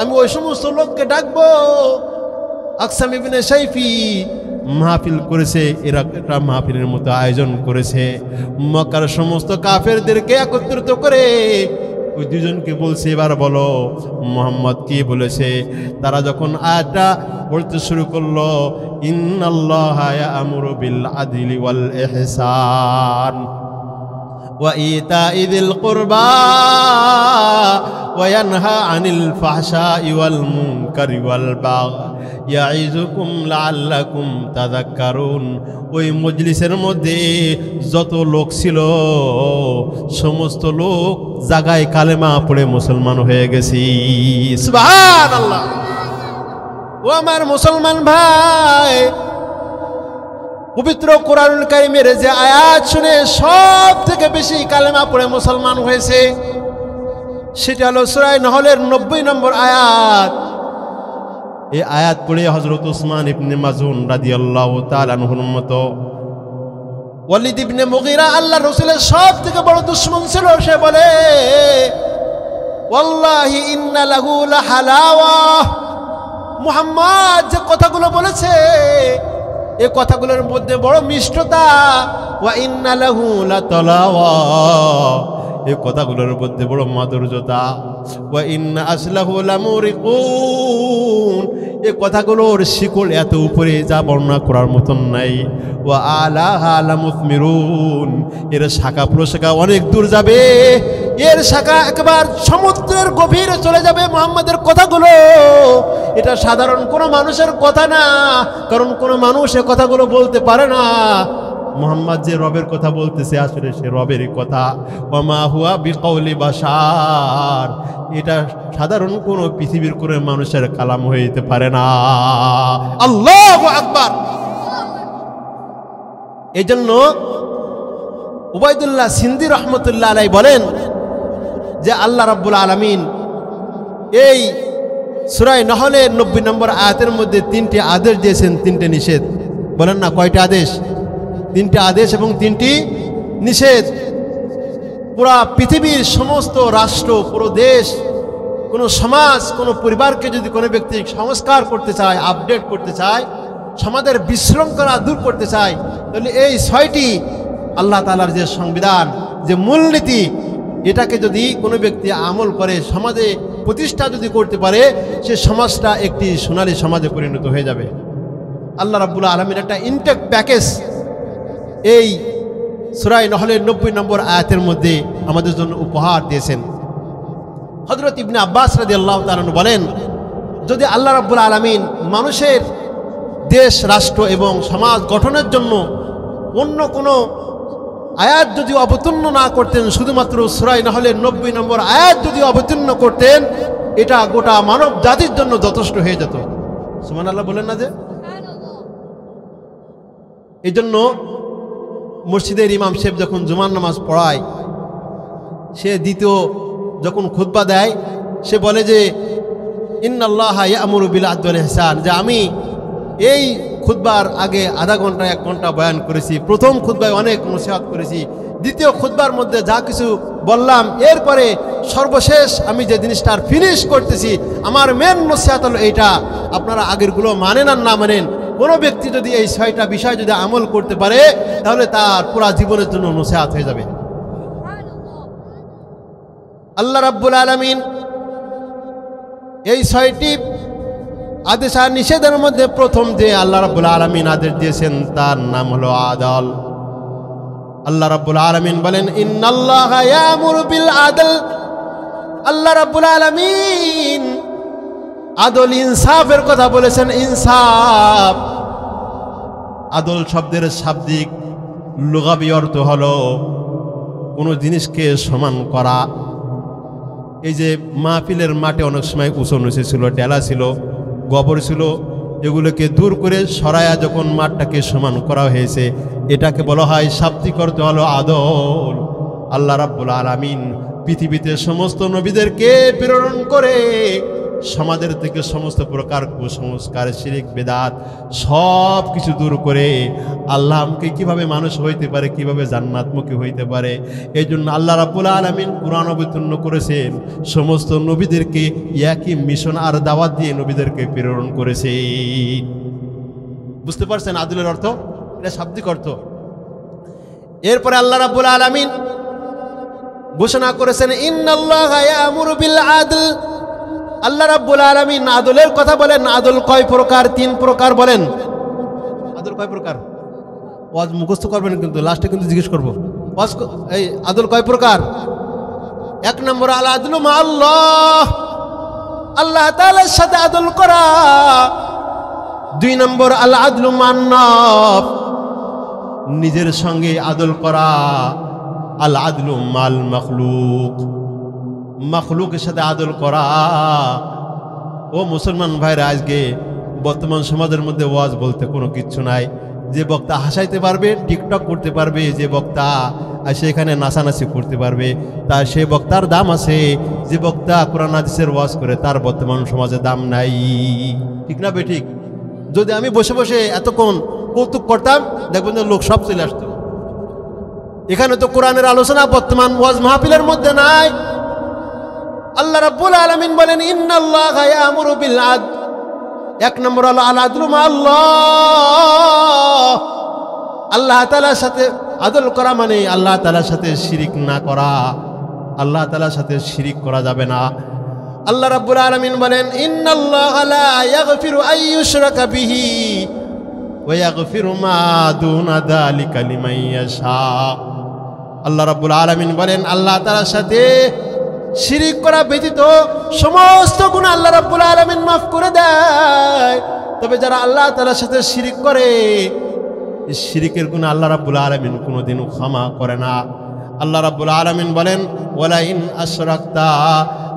আমি ওই সমস্ত লোককে ডাকবো। আকসাম ইবনে সাইফি মাহফিল করেছে, এরা একটা মাহফিলের মতো আয়োজন করেছে। মক্কার সমস্ত কাফেরদেরকে একত্রিত করে ওই দুজনকে বলছে, এবার বলো মুহাম্মদ কি বলেছে। তারা যখন আয়াতটা পড়তে শুরু করলো, ইন্নাল্লাহা ইয়া'মুরু বিল আদলি ওয়াল ইহসান ওয়া ইতা'i যিল কুরবা ওয়া ইয়ানহা আনিল ফাহশাই ওয়াল মুনকারি ওয়াল বাগই ইয়াইযুকুম লাআল্লাকুম তাযাক্কারুন। ওই মজলিসের মধ্যে যত লোক ছিল সমস্ত লোক জায়গায় কালেমা পড়ে মুসলমান হয়ে গেছি। সুবহানাল্লাহ। ও আমার মুসলমান ভাই, পবিত্র কোরআনুল কারীমের যে আয়াত শুনে সব থেকে বেশি কালেমা পড়ে মুসলমান হয়েছে সেটা হলো সূরা নহলের 90 নম্বর আয়াত। এই আয়াত পড়ে হযরত উসমান ইবনে মাজুন রাদিয়াল্লাহু তাআলা আনহুর মতো ওয়ালিদ ইবনে মুগীরা আল্লাহর রাসূলের সব থেকে বড় দুশমন ছিল, সে বলে ওয়াল্লাহি ইন্না লাহু লাহালাওয়া, মুহাম্মদ যে কথাগুলো বলেছে এই কথাগুলোর মধ্যে বড় মিষ্টতা। ওয়া ইন্না লাহু লাতালাওয়া, এই কথাগুলোর মধ্যে বড় মাধুর্যতা। ওয়া ইন্না আসলাহু লামুরিকুন, এই কথাগুলোর শিকড় এত উপরে যা বর্ণনা করার মতন নাই। ওয়া আলাহা লামুসমিরুন, এর শাখা প্রশাখা অনেক দূর যাবে, এর শাখা একবার সমুদ্রের গভীরে চলে যাবে। মুহাম্মাদের কথাগুলো এটা সাধারণ কোনো মানুষের কথা না, কারণ কোনো মানুষ এ কথাগুলো বলতে পারে না। মুহাম্মদ যে রবের কথা বলতেছে আসলে সে রবেরই কথা। ওমা হুয়া বিকাউলি বাশার, এটা সাধারণ কোনো পৃথিবীর কোনো মানুষের কালাম হইতে পারে না। আল্লাহু আকবার। এই জন্য উবাইদুল্লাহ সিন্দি রহমতুল্লাহ আলাইহি বলেন যে আল্লাহ রাব্বুল আলামিন এই সূরা নহলের 90 নম্বর আয়াতের মধ্যে 3টি আদেশ দিয়েছেন, 3টে নিষেধ। বলেন না কয়টা আদেশ? 3টে আদেশ এবং 3টি নিষেধ। পুরা পৃথিবীর সমস্ত রাষ্ট্র, পুরো দেশ, কোনো সমাজ, কোনো পরিবারকে যদি কোনো ব্যক্তি সংস্কার করতে চায়, আপডেট করতে চায়, সমাজের বিশৃঙ্খলা দূর করতে চায়, তাহলে এই 6টি আল্লাহ তাআলার যে সংবিধান, যে মূলনীতি, এটাকে যদি কোনো ব্যক্তি আমল করে, সমাজে প্রতিষ্ঠা যদি করতে পারে, সে সমাজটা একটি সোনালী সমাজে পরিণত হয়ে যাবে। আল্লাহ রাব্বুল আলামিন একটা ইনটেক প্যাকেজ এই সূরা নহলের 90 নম্বর আয়াতের মধ্যে আমাদের জন্য উপহার দিয়েছেন। হযরত ইবনে আব্বাস রাদিয়াল্লাহু তাআলা বলেন, যদি আল্লাহ রাব্বুল আলামিন মানুষের দেশ, রাষ্ট্র এবং সমাজ গঠনের জন্য অন্য কোনো আয়াত যদি অবতীর্ণ না করতেন, শুধুমাত্র সূরা নহলের 90 নম্বর আয়াত যদি অবতীর্ণ করতেন, এটা গোটা মানব জাতির জন্য যথেষ্ট হয়ে যেত। সুবহানাল্লাহ বলেন না যে? এই জন্য মসজিদের ইমাম সাহেব যখন জুমার নামাজ পড়ায়, সে দ্বিতীয় যখন খুতবা দেয়, সে বলে যে ইন্নাল্লাহা ইয়া'মুরু বিল আদলি ওয়াল ইহসান, যে আমি এই খুতবার আগে আধা ঘন্টা 1 ঘন্টা বয়ান করেছি, প্রথম খুতবায় অনেক নসিহত করেছি, দ্বিতীয় খুতবার মধ্যে যা কিছু বললাম, এরপরে সর্বশেষ আমি যে জিনিসটা ফিনিশ করতেছি, আমার মেন নসিহত হলো এইটা। আপনারা আগেরগুলো মানেন আর না মানেন, কোনো ব্যক্তি যদি এই 6টা বিষয় যদি আমল করতে পারে, তাহলে তার পুরা জীবনের জন্য নসিহত হয়ে যাবে। আল্লাহ রাব্বুল আলামিন এই 6টি আদেশ আর নিষেধের মধ্যে প্রথম যে আল্লাহ রাব্বুল আলামিন আদেশ দিয়েছেন তার নাম হলো আদল। আল্লাহ রাব্বুল আলামিন বলেন, ইন্নাল্লাহা ইয়া'মুরু বিল আদল। আল্লাহ রাব্বুল আলামিন আদল, ইনসাফের কথা বলেছেন। ইনসাফ, আদল শব্দের শাব্দিক লুগাবি অর্থ হলো কোনো জিনিসকে সমান করা। এই যে মাহফিলের মাঠে অনেক সময় উঁচু নিচু ছিল, ডেলা ছিল, গোবর ছিল, এগুলোকে দূর করে সরায়া যখন মাঠটাকে সমান করা হয়েছে, এটাকে বলা হয় শাব্দিক অর্থ হলো আদল। আল্লাহ রাব্বুল আলামিন পৃথিবীতে সমস্ত নবীদেরকে প্রেরণ করে সমাজের থেকে সমস্ত প্রকার কুসংস্কার শিরক বেদাত সব কিছু দূর করে আল্লাহ আমাকে কীভাবে মানুষ হইতে পারে, কিভাবে জান্নাতমুখী হইতে পারে, এই জন্য আল্লাহ রাব্বুল আলামিন কুরআন অবতীর্ণ করেছেন। সমস্ত নবীদেরকে একই মিশন আর দাওয়াত দিয়ে নবীদেরকে প্রেরণ করেছে। বুঝতে পারছেন আদলের অর্থ? এটা শাব্দিক অর্থ। এরপরে আল্লাহ রাব্বুল আলামিন ঘোষণা করেছেন ইন্নাল্লাহা ইয়ামুরু বিল আদল। আল্লাহ রাব্বুল আলামিন আদলের কথা বলেন। আদল কয় প্রকার? 3 প্রকার। বলেন আদল কয় প্রকার? ওয়াজ মুখস্থ করবেন, কিন্তু লাস্টে কিন্তু জিজ্ঞেস করবো ওয়াজ এই আদল কয় প্রকার। 1 নম্বর আল আদলু মা আল্লাহ, আল্লাহ তাআলার সাথে আদল করা। 2 নম্বর আল আদলু মান নাফস, নিজের সঙ্গে আদল করা। আল আদলু মাল মখলুক, মখলুকের সাথে আদল করা। ও মুসলমান ভাইরা, আজকে বর্তমান সমাজের মধ্যে ওয়াজ বলতে কোনো কিচ্ছু নাই। যে বক্তা হাসাইতে পারবে, টিকটক করতে পারবে, যে বক্তা সেখানে নাচানাচি করতে পারবে, তা সে বক্তার দাম আছে। যে বক্তা কোরআন হাদিসের ওয়াজ করে তার বর্তমান সমাজে দাম নাই। ঠিক না বেঠিক? যদি আমি বসে বসে এতক্ষণ কৌতুক করতাম, দেখবেন যে লোক সব চলে আসতো। এখানে তো কোরআনের আলোচনা বর্তমান ওয়াজ মাহফিলের মধ্যে নাই। আল্লাহ রাব্বুল আলামিন বলেন ইন্নাল্লাহা ইয়ামুরু বিল আদল। 1 নম্বর হলো আল আদলু মা আল্লাহ, আল্লাহ তাআলার সাথে আদল করা মানে আল্লাহ তাআলার সাথে শিরিক না করা। আল্লাহ তাআলার সাথে শিরিক করা যাবে না। আল্লাহ রাব্বুল আলামিন বলেন ইন্নাল্লাহা লা ইয়াগফিরু আন ইউশরাকা বিহি ওয়া ইয়াগফিরু মা দুনা যালিকা লিমান ইয়াশা। আল্লাহ রাব্বুল আলামিন বলেন আল্লাহ তাআলার সাথে শিরিক করা ব্যতীত সমস্ত গুনাহ আল্লাহ রাব্বুল আলামিন মাফ করে দেয়। তবে যারা আল্লাহ তাআলার সাথে শিরিক করে, এই শিরিকের গুনাহ আল্লাহ রাব্বুল আলামিন কোনোদিনও ক্ষমা করে না। আল্লাহ রাব্বুল আলামিন বলেন ওয়ালা ইন আশরাকতা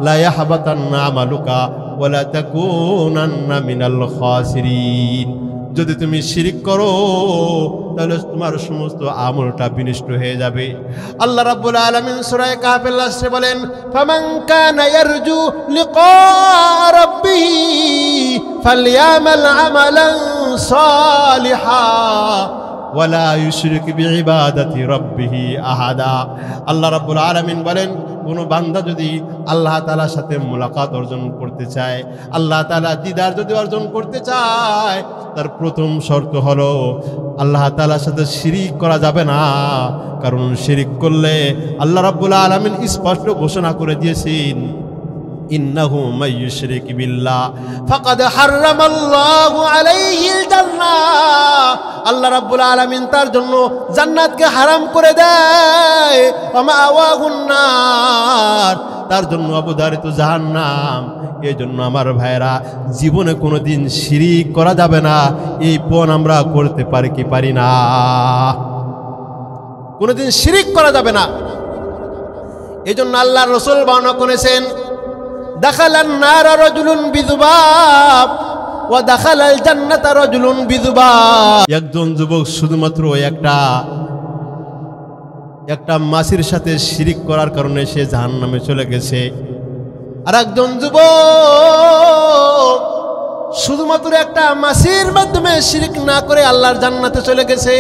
লা ইয়াহবাতান্না আমালুকা ওয়া লা তাকুনান্না মিনাল খাসিরিন। যদি তুমি শিরিক করো তাহলে তোমার সমস্ত আমলটা বিনষ্ট হয়ে যাবে। আল্লাহ রাব্বুল আলামিন সূরা কাহফের লাস্টে বলেন ফামান কানা ইয়ারজু লিকা রাব্বিহি ফালইয়ামাল আমালান সালিহা ওয়ালা ইউশরিক বিইবাদাতি রাব্বিহি আহাদা। আল্লাহ রাব্বুল আলামিন বলেন কোনো বান্দা যদি আল্লাহ তাআলার সাথে মুলাকাত অর্জন করতে চায়, আল্লাহ তাআলা দিদার যদি অর্জন করতে চায়, তার প্রথম শর্ত হলো আল্লাহ তাআলার সাথে শিরিক করা যাবে না। কারণ শিরিক করলে আল্লাহ রাব্বুল আলামিন স্পষ্ট ঘোষণা করে দিয়েছেন ইন্নাহু মান ইউশরিক বিল্লাহ ফাকাদ হারামাল্লাহু আলাইহিল জান্নাহ। আল্লাহ রাব্বুল আলামিন তার জন্য জান্নাতকে হারাম করে দেয়। ওয়া মাওয়াহুন নার, তার জন্য অবধারিত জাহান্নাম। এই জন্য আমার ভাইরা, জীবনে কোনোদিন শিরিক করা যাবে না। এই পণ আমরা করতে পারি কি পারি না? কোনোদিন শিরিক করা যাবে না। এই জন্য আল্লাহর রাসূল বর্ণনা করেছেন দাখালান নারা রাজুলুন বিযুবাব ওয়া দাখালাল জান্নাতা রাজুলুন বিযুবাব। একজন যুবক শুধুমাত্র একটা মাছির সাথে শিরিক করার কারণে সে জাহান্নামে চলে গেছে। আর একজন যুবক শুধুমাত্র একটা মাছির মাধ্যমে শিরিক না করে আল্লাহর জান্নাতে চলে গেছে।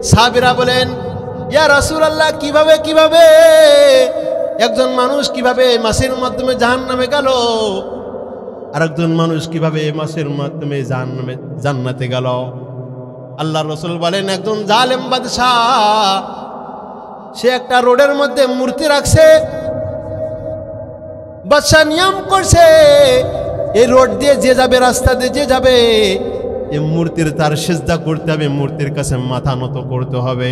সাহাবীরা বলেন ইয়া রাসূলুল্লাহ, কিভাবে একজন মানুষ কিভাবে মাছের মাধ্যমে জাহান্নামে গেল, আর একজন মানুষ কিভাবে মাছের মাধ্যমে জান্নাতে গেল? আল্লাহর রাসূল বলেন একজন জালেম বাদশা, সে একটা রোডের মধ্যে মূর্তি রাখছে। বাদশা নিয়ম করছে এই রোড দিয়ে যে যাবে, রাস্তা দিয়ে যে যাবে, এই মূর্তির তার সিজদা করতে হবে, মূর্তির কাছে মাথা নত করতে হবে।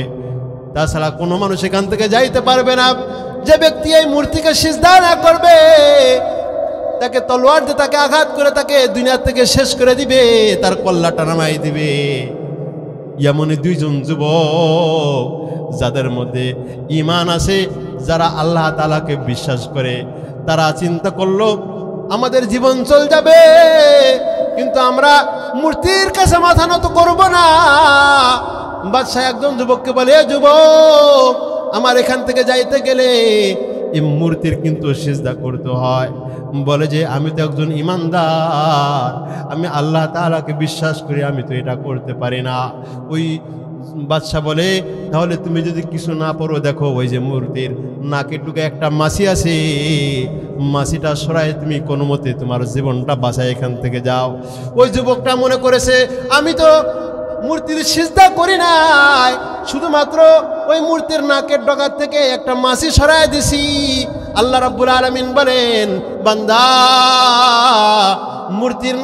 তাছাড়া কোনো মানুষ এখান থেকে যাইতে পারবে না। যে ব্যক্তি এই মূর্তিকে সিজদা না করবে, তাকে তলোয়ার দিয়ে তাকে আঘাত করে তাকে দুনিয়া থেকে শেষ করে দিবে, তার কল্লাটা নামাই দিবে। এমনই 2 জন যুবক যাদের মধ্যে ঈমান আছে, যারা আল্লাহ তাআলাকে বিশ্বাস করে, তারা চিন্তা করলো আমাদের জীবন চল যাবে, কিন্তু আমরা মূর্তির কাছে মাথা নত করব না। বাদশাহ একজন যুবককে বলে, যুবক আমার এখান থেকে যাইতে গেলে এই মূর্তির কিন্তু সিজদা করতে হয়। বলে যে আমি তো একজন ইমানদার, আমি আল্লাহ তাআলাকে বিশ্বাস করি, আমি তো এটা করতে পারি না। ওই বাদশা বলে তাহলে তুমি যদি কিছু না পড়ো, দেখো ওই যে মূর্তির নাকে টুকে একটা মাছি আছে, মাছিটা সরাই তুমি কোনো মতে তোমার জীবনটা বাঁচায় এখান থেকে যাও। ওই যুবকটা মনে করেছে আমি তো মূর্তির সিজদা করি নাই, শুধুমাত্র ওই মূর্তির নাকের ডগা থেকে একটা মাছি সরাই দিছি। আল্লাহ রাব্বুল আলামিন বলেন, বান্দা মূর্তির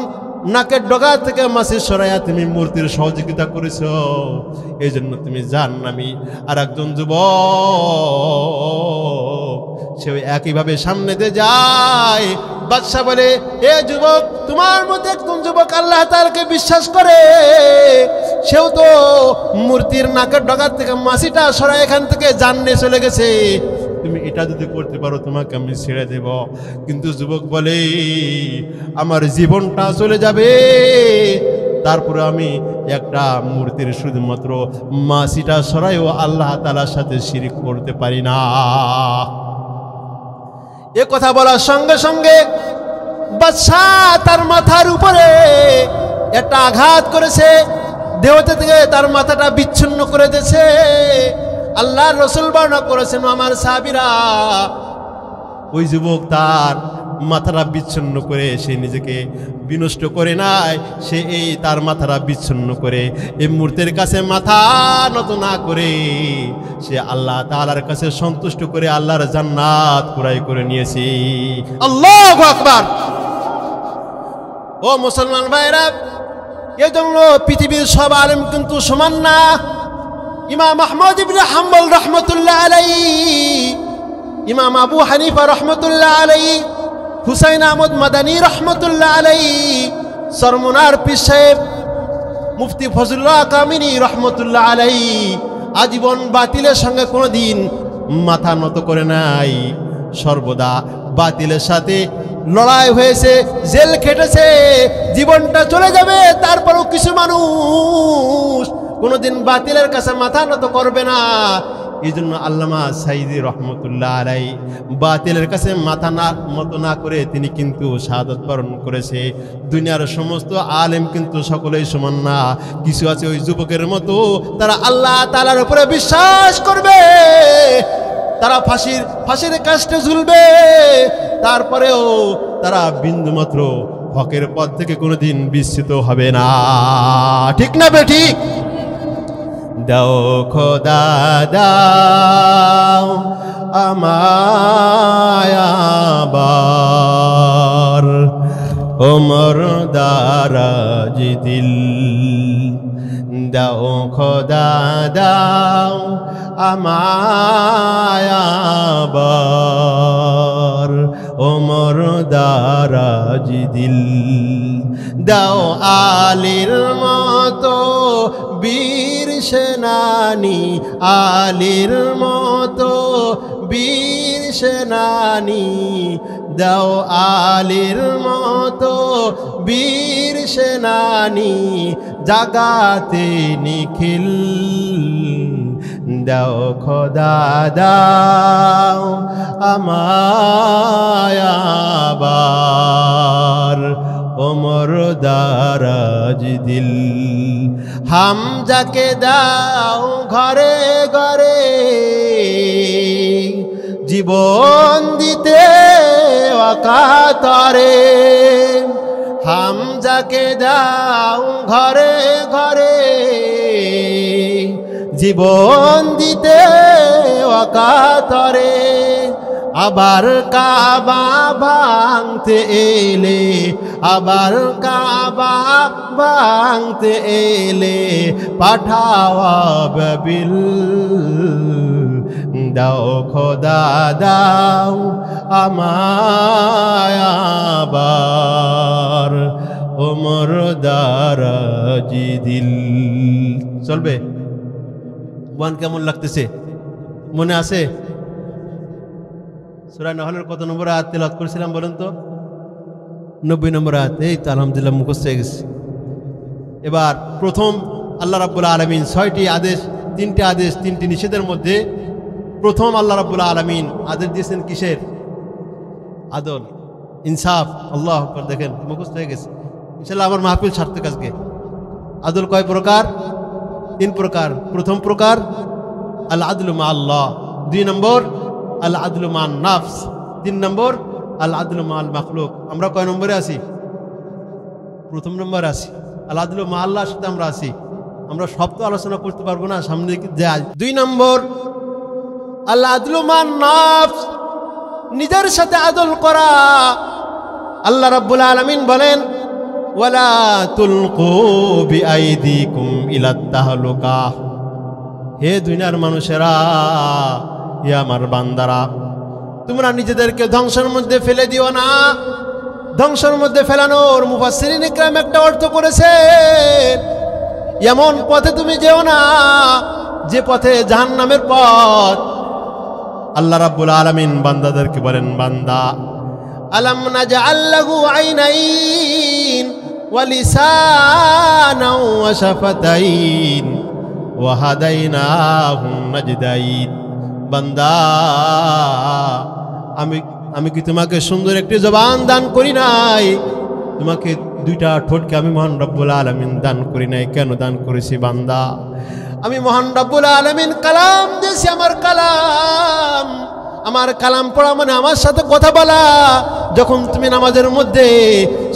নাকের ডগা থেকে মাছি সরাইয়া তুমি মূর্তির সহযোগিতা করেছ, এই জন্য তুমি জাহান্নামী। আর একজন যুবক সে একইভাবে সামনে দিয়ে যায়। বাদশা বলে, এ যুবক, তোমার মধ্যে একজন যুবক আল্লাহ তাআলাকে বিশ্বাস করে, সেও তো মূর্তির নাকের ডগা থেকে মাছিটা সরাই এখান থেকে জান্নাতে চলে গেছে, তুমি এটা যদি করতে পারো তোমাকে আমি ছেড়ে দেব। কিন্তু যুবক বলে, আমার জীবনটা চলে যাবে, তারপরে আমি একটা মূর্তির শুধুমাত্র মাছিটা সরাইও আল্লাহ তাআলার সাথে শিরিক করতে পারি না। এ কথা বলার সঙ্গে সঙ্গে বাদশাহ তার মাথার উপরে একটা আঘাত করেছে, দেহতে থেকে তার মাথাটা বিচ্ছিন্ন করে দিয়েছে। আল্লাহর রাসূল বর্ণনা করেছেন, আমার সাহাবীরা, ওই যুবক তার মাথাটা বিচ্ছিন্ন করে সে নিজেকে বিনষ্ট করে নাই, সে এই তার মাথাটা বিচ্ছিন্ন করে এই মূর্তির কাছে মাথা নত না করে সে আল্লাহ তাআলার কাছে সন্তুষ্ট করে আল্লাহর জান্নাত কুরাই করে নিয়েছে। আল্লাহু আকবার। ও মুসলমান ভাইরা, এজন্য পৃথিবীর সব আলেম কিন্তু সমান না। ইমাম আহমদ ইবনে হাম্বল রাহমাতুল্লাহ আলাইহি, ইমাম আবু হানিফা রাহমাতুল্লাহ আলাইহি, হুসাইন আহমদ মাদানী রাহমাতুল্লাহ আলাইহি, সরমুনার পীর সাহেব মুফতি ফজলুল্লাহ কামিনী রাহমাতুল্লাহ আলাইহি আজীবন বাতিলের সঙ্গে কোনোদিন মাথা নত করে নাই, সর্বদা বাতিলের সাথে লড়াই হয়েছে, জেল খেটেছে, জীবনটা চলে যাবে, তারপরেও কিছু মানুষ কোনোদিন বাতিলের কাছে মাথা নত করবে না। এই জন্য আল্লামা সাইদি রহমতুল্লাহ আলাইহি বাতিলের কাছে মাথা মতো না করে তিনি কিন্তু শাহাদাত বরণ করেছে। দুনিয়ার সমস্ত আলেম কিন্তু সকলেই সমান না, কিছু আছে ওই যুবকের মতো, তারা আল্লাহ তাআলার উপরে বিশ্বাস করবে, তারা ফাঁসির কাস্টে ঝুলবে, তারপরেও তারা বিন্দুমাত্র হকের পথ থেকে কোনোদিন বিচ্যুত হবে না। ঠিক না বে ঠিক? দাও খোদা দাও আমায় আবার, ওমর দারাজ দিল। দাও খোদা দাও আমায় আবার, ওমর দারাজ দিল। দাও আলীর মতো বীর সেনানি, আলীর মতো বীর সেনানি, দাও আলীর মতো বীর সেনানি, জাগাতে নিখিল। দাও খোদা দাও আমায় আবার, ওমর দারাজ দিল। হামজাকে দাও ঘরে ঘরে জীবন দিতে অকাতরে, হামজাকে দাও ঘরে ঘরে জীবন দিতে অকাতরে। আবার কাবা ভাঙতে এলে, আবার কাবা ভাঙতে এলে পাঠাও বাবিল। দাও খোদা দাও আমায় আবার, ওমর দারাজ দিল। চলবে? ওয়ান কেমন লাগতেছে? মনে আছে? সূরা নাহলের কত নম্বর আয়াত তেলাওয়াত করেছিলাম বলেন তো? 90 নম্বর আয়াত। এই তো আলহামদুলিল্লাহ মুখস্থ হয়ে গেছে। এবার প্রথম আল্লাহ রাব্বুল আলামিন 6টি আদেশ, 3টি আদেশ 3টি নিষেধের মধ্যে প্রথম আল্লাহ রাব্বুল আলামিন আদেশ দিয়েছেন কিসের? আদল, ইনসাফ। আল্লাহু আকবার। দেখেন মুখস্থ হয়ে গেছে ইনশাআল্লাহ। আমার মাহফিল সার্থক আজকে। আদল কয় প্রকার? 3 প্রকার। প্রথম প্রকার আল আদলু মা আল্লাহ, 2 নম্বর আল আদলু মা নাফস, 3 নম্বর আল আদলু মা আল মাখলুক। আমরা কয় নম্বরে আছি? প্রথম নম্বরে আছি। আল আদলু মা আল্লাহর সাথে আমরা আছি। আমরা সব তো আলোচনা করতে পারবো না, সামনে যায়। 2 নম্বর আল আদলু মা নাফস, নিজের সাথে আদল করা। আল্লাহ রাব্বুল আলামিন বলেন ওয়ালা তুলকু বিআইদিকুম ইলাত তাহলুকা। হে দুনিয়ার মানুষেরা, হে আমার বান্দারা, তোমরা নিজেদেরকে ধ্বংসের মধ্যে ফেলে দিও না। ধ্বংসের মধ্যে ফেলানোর মুফাসসিরিন ইকরাম একটা অর্থ করেছেন, এমন পথে তুমি যেও না যে পথে জাহান্নামের পথ। আল্লাহ রাব্বুল আলামিন বান্দাদেরকে বলেন, বান্দা আলাম নাজআল লাহু আইনাইন ওয়া লিসানাও ওয়া শাফাতাইন ওয়া হাদাইনাহু নাজদাইন। বান্দা আমি কি তোমাকে সুন্দর একটি জবান দান করি নাই? তোমাকে 2টা ঠোঁটকে আমি মহান রব্বুল আলামিন দান করি নাই? কেন দান করেছি বান্দা? আমি মহান রব্বুল আলামিন কালাম দিয়েছি। আমার কালাম পড়া মানে আমার সাথে কথা বলা। যখন তুমি নামাজের মধ্যে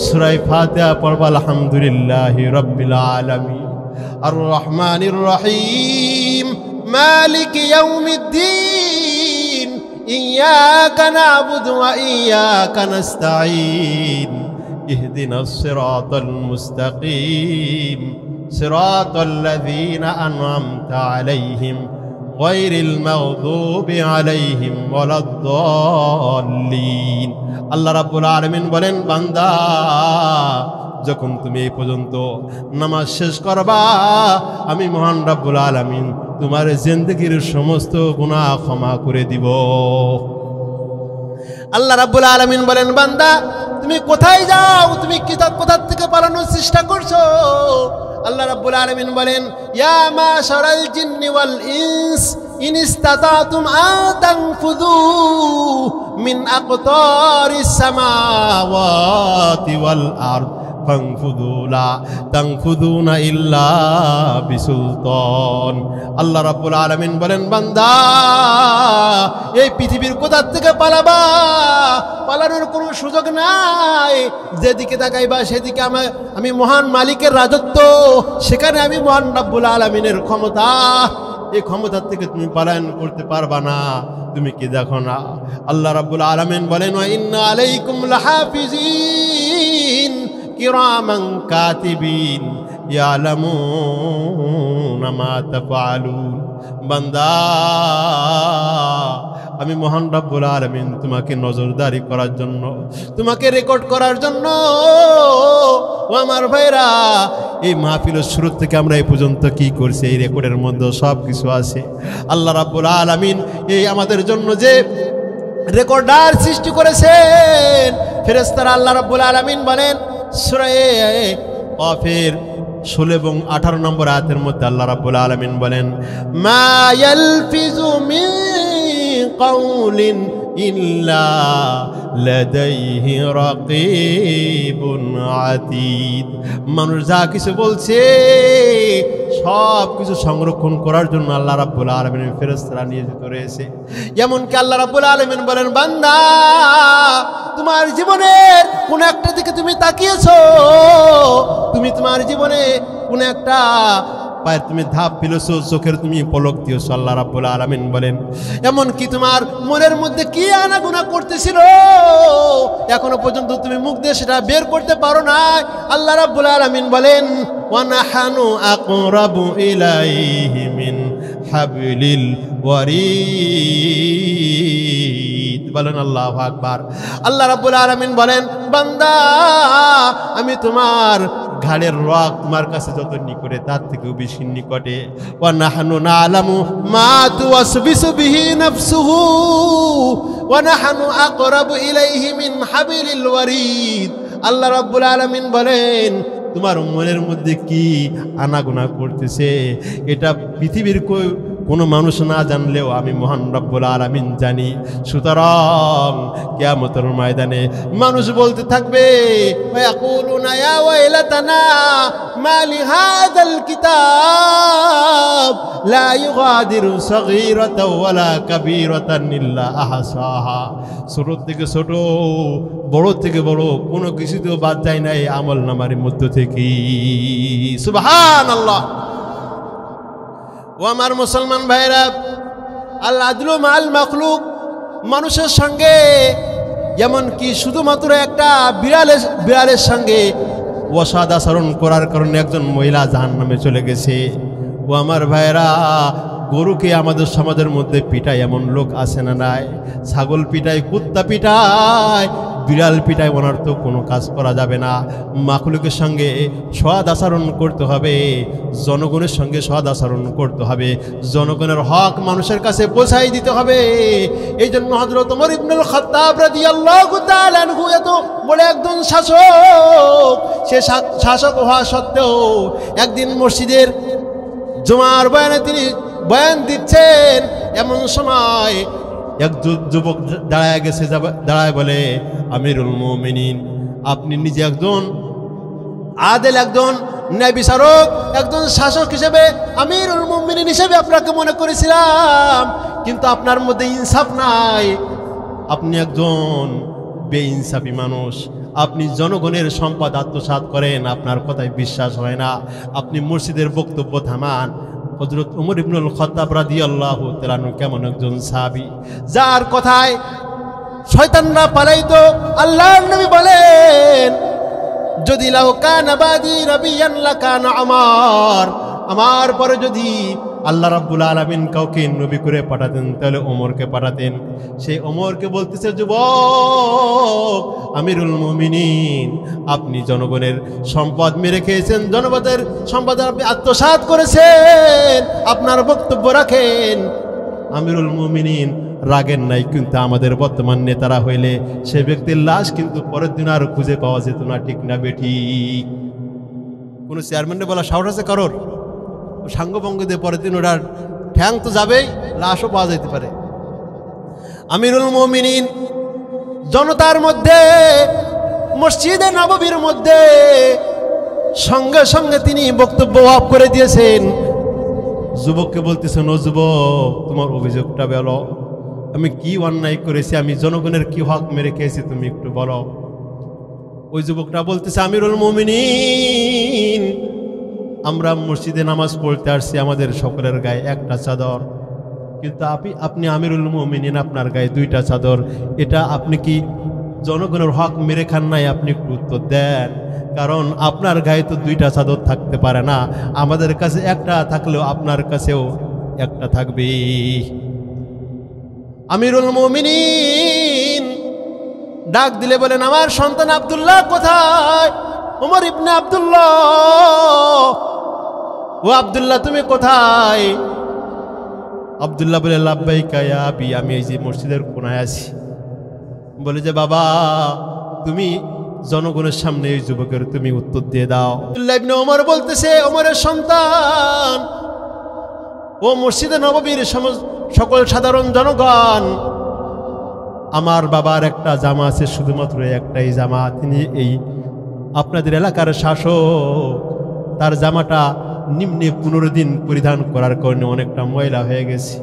সূরা ফাতিহা পড়বা, আলহামদুলিল্লাহি রাব্বিল আলামিন আর রহমানির রহিম মালিক ইয়াউমিদ্দিন ইয়াকা না'বুদু ওয়া ইয়াকা নাস্তাঈন ইহদিনাস সিরাতাল মুস্তাকিম সিরাতাল লাযীনা আন'আমতা আলাইহিম গায়রিল মাগদুবি আলাইহিম ওয়ালাদ-দাল্লিন। আল্লাহ রাব্বুল আলামিন বলেন, বান্দা যখন তুমি এই পর্যন্ত নামাজ শেষ করবা, আমি মহান রাব্বুল আলামিন তোমার জিন্দেগীর সমস্ত গুনাহ ক্ষমা করে দিব। আল্লাহ রাব্বুল আলামিন বলেন, বান্দা তুমি কোথায় যাও? তুমি কোথা থেকে পালানোর চেষ্টা করছো? আল্লাহ রাব্বুল আলামিন বলেন, ইয়া মাশারাল জিন্নি ওয়াল ইনস ইন ইসতাতাতুম আন তানফুযু মিন আকতারিস সামাওয়াতি ওয়াল আরদ ফানফুযু লা তানফুযুনা ইল্লা বিসুলতান। আল্লাহ রাব্বুল আলামিন বলেন, বান্দা এই পৃথিবীর কোথা থেকে পালাবা? পালানোর কোনো সুযোগ নাই। যেদিকে তাকাইবা সেদিকে আমি মহান মালিকের রাজত্ব, সেখানে আমি মহান রাব্বুল আলামিনের ক্ষমতা। এই ক্ষমতা থেকে তুমি পালায়ন করতে পারবা না। তুমি কি দেখো না? আল্লাহ রাব্বুল আলামিন বলেন, ওয়া ইন্না আলাইকুম লাহাফিজিন কিরামান কাতিবিন ইয়ালামুনা মা তাফআলুন। বান্দা আমি মহান রাব্বুল আলামিন তোমাকে নজরদারি করার জন্য, তোমাকে রেকর্ড করার জন্য, ও আমার ভাইরা, এই মাহফিলের শুরু থেকে আমরা এই পর্যন্ত কি করছি এই রেকর্ডের মধ্যে সব কিছু আছে। আল্লাহ রাব্বুল আলামিন এই আমাদের জন্য যে রেকর্ডার সৃষ্টি করেছেন, ফেরেশতারা আল্লাহ রাব্বুল আলামিন বলেন সূরা কাফের 16 এবং 18 নম্বর আয়াতের মধ্যে আল্লাহ রাব্বুল আলামিন বলেন, মা ইয়ালফিজু মিন কাউলিন ইল্লা লাদাইহি রাকিবুন আতীদ। মানুষ যা কিছু বলছে সব কিছু সংরক্ষণ করার জন্য আল্লাহ রাব্বুল আলামিনের ফেরেশতারা নিয়োজিত রয়েছে। এমনকি আল্লাহ রাব্বুল আলামিন বলেন, বান্দা তোমার জীবনের কোন একটা দিকে তুমি তাকিয়েছো, তুমি তোমার জীবনে কোন একটা পায়ের তুমি ধাপ ফেলেছো, চোখের তুমি পলক দিয়েছো, আল্লাহ রাব্বুল আলামিন বলেন, এমনকি তোমার মনের মধ্যে কি আনাগোনা করতেছিল এখনো পর্যন্ত তুমি মুখ দিয়ে সেটা বের করতে পারো না। আল্লাহ রাব্বুল আলামিন বলেন, ওয়া নাহানু আকরাবু ইলাইহি মিন হাবলিল ওয়ারিদ। বলেন আল্লাহু আকবার। আল্লাহ রাব্বুল আলামিন বলেন, বান্দা আমি তোমার ঘাড়ের রগ তোমার কাছে যত নিকটে তার থেকেও বেশি নিকটে। ওয়া নাহনু না'লামু মা তুওয়াসবিসু বিহি নাফসুহু ওয়া নাহনু আকরাবু ইলাইহি মিন হাবিলিল ওয়ারিদ। আল্লাহ রাব্বুল আলামিন বলেন, তোমার মনের মধ্যে কি আনাগোনা করতেছে এটা পৃথিবীর কোনো মানুষ না জানলেও আমি মহান রব্বুল আলামিন জানি। সুতরাং কিয়ামতের ময়দানে মানুষ বলতে থাকবে, ওয়ায়াকুলুনা ইয়া ওয়াইলাতানা মা লিহাযাল কিতাব লা ইউগাদিরু সগীরাতাও ওয়ালা কাবীরাতান ইল্লা আহসাহা। ছোট থেকে ছোট, বড় থেকে বড় কোনো কিছুতেও বাদ যায় না এই আমল নামার মধ্য থেকে। সুবহানাল্লাহ। ও আমার মুসলমান ভাইরা, আল আদলু মাল মাখলুক, মানুষের সঙ্গে এমনকি শুধুমাত্র একটা বিড়ালের সঙ্গে অসৎ আচরণ করার কারণে একজন মহিলা জাহান্নামে চলে গেছে। ও আমার ভাইরা, গরুকে আমাদের সমাজের মধ্যে পিটায় এমন লোক আছে না নাই? ছাগল পিটায়, কুত্তা পিটায়, বিড়াল পিটায়, ওনার তো কোনো কাজ করা যাবে না। মাখলুকের সঙ্গে সৎ আচরণ করতে হবে, জনগণের সঙ্গে সৎ আচরণ করতে হবে, জনগণের হক মানুষের কাছে পৌঁছাই দিতে হবে। এই জন্য হযরত ওমর ইবনুল খাত্তাব রাদিয়াল্লাহু তাআলা আনহু এত বড় একজন শাসক, সে শাসক হওয়া সত্ত্বেও একদিন মসজিদের জুমার বয়ানে তিনি বয়ান দিচ্ছেন, এমন সময় এক যুবক দাঁড়ায় গেছে, দাঁড়ায় বলে, আমিরুল মুমিনিন, আপনি নিজে একজন আদেল, একজন ন্যায় বিচারক, একজন শাসক হিসেবে, আমিরুল মুমিনিন হিসেবে আপনাকে মনে করেছিলাম, কিন্তু আপনার মধ্যে ইনসাফ নাই। আপনি একজন বেইনসাফি মানুষ। আপনি জনগণের সম্পদ আত্মসাৎ করেন, আপনার কথায় বিশ্বাস হয় না। আপনি মসজিদের বক্তব্য থামান। হযরত ওমর ইবনুল খাত্তাব রাদিয়াল্লাহু তাআলা আনহু কেমন একজন সাহাবী, যার কথায় শয়তানরা পালাইতো। আল্লাহর নবী বলেন, যদি লাউ কানা বাদি রাবিয়ান লাকানা আমার, আমার পরে যদি আল্লাহ রাব্বুল আলামিন কাউকে নবী করে পাঠাতেন তাহলে ওমরকে পাঠাতেন। সেই ওমরকে বলতেছে, যুবক, আমিরুল মুমিনিন, আপনি জনগণের সম্পদ মেরে খেয়েছেন, জনগণের সম্পদ আপনি আত্মসাৎ করেছেন, আপনার বক্তব্য রাখেন। আমিরুল মুমিনিন রাগেন নাই, কিন্তু আমাদের বর্তমান নেতারা হইলে সে ব্যক্তির লাশ কিন্তু পরের দিন আর খুঁজে পাওয়া যেত না, ঠিক না বেঠি? কোনো চেয়ারম্যানকে বলা সাহস আছে কারোর? সাঙ্গভঙ্গ দিয়ে পরের দিন ওটার ঠ্যাং তো যাবেই, লাশও পাওয়া যেতে পারে। আমিরুল মুমিনিন জনতার মধ্যে, মসজিদে নববীর মধ্যে সঙ্গে সঙ্গে তিনি বক্তব্য অফ করে দিয়েছেন। যুবককে বলতেছেন, ও যুবক, তোমার অভিযোগটা বলো, আমি কি অন্যায় করেছি, আমি জনগণের কি হক মেরে খেয়েছি, তুমি একটু বলো। ওই যুবকটা বলতেছে, আমিরুল মুমিনিন, আমরা মসজিদে নামাজ পড়তে আসছি, আমাদের সকলের গায়ে একটা চাদর, কিন্তু আপনি আমিরুল মুমিনিন, আপনার গায়ে দুইটা চাদর, এটা আপনি কি জনগণের হক মেরে খান নাই? আপনি একটু উত্তর দেন, কারণ আপনার গায়ে তো দুইটা চাদর থাকতে পারে না, আমাদের কাছে একটা থাকলেও আপনার কাছেও একটা থাকবে। আমিরুল মুমিনিন ডাক দিলে বলেন, আমার সন্তান আব্দুল্লাহ কোথায়? ওমর ইবনে আব্দুল্লাহ, ও আব্দুল্লাহ তুমি কোথায়? আব্দুল্লাহ বলে, লাব্বাইকা ইয়া আবি, আমি এই যে মসজিদের কোনায় আছি। বলে যে, বাবা, তুমি জনগণের সামনে এই যুবকের তুমি উত্তর দিয়ে দাও। আব্দুল্লাহ ইবনে ওমর বলতেছে, ওমরের সন্তান, ও মসজিদে নববীর সকল সাধারণ জনগণ, আমার বাবার একটা জামা আছে, শুধুমাত্র একটাই জামা, তিনি এই আপনাদের এলাকার শাসক, তার জামাটা নিম্নে 15 দিন পরিধান করার কারণে অনেকটা ময়লা হয়ে গেছে,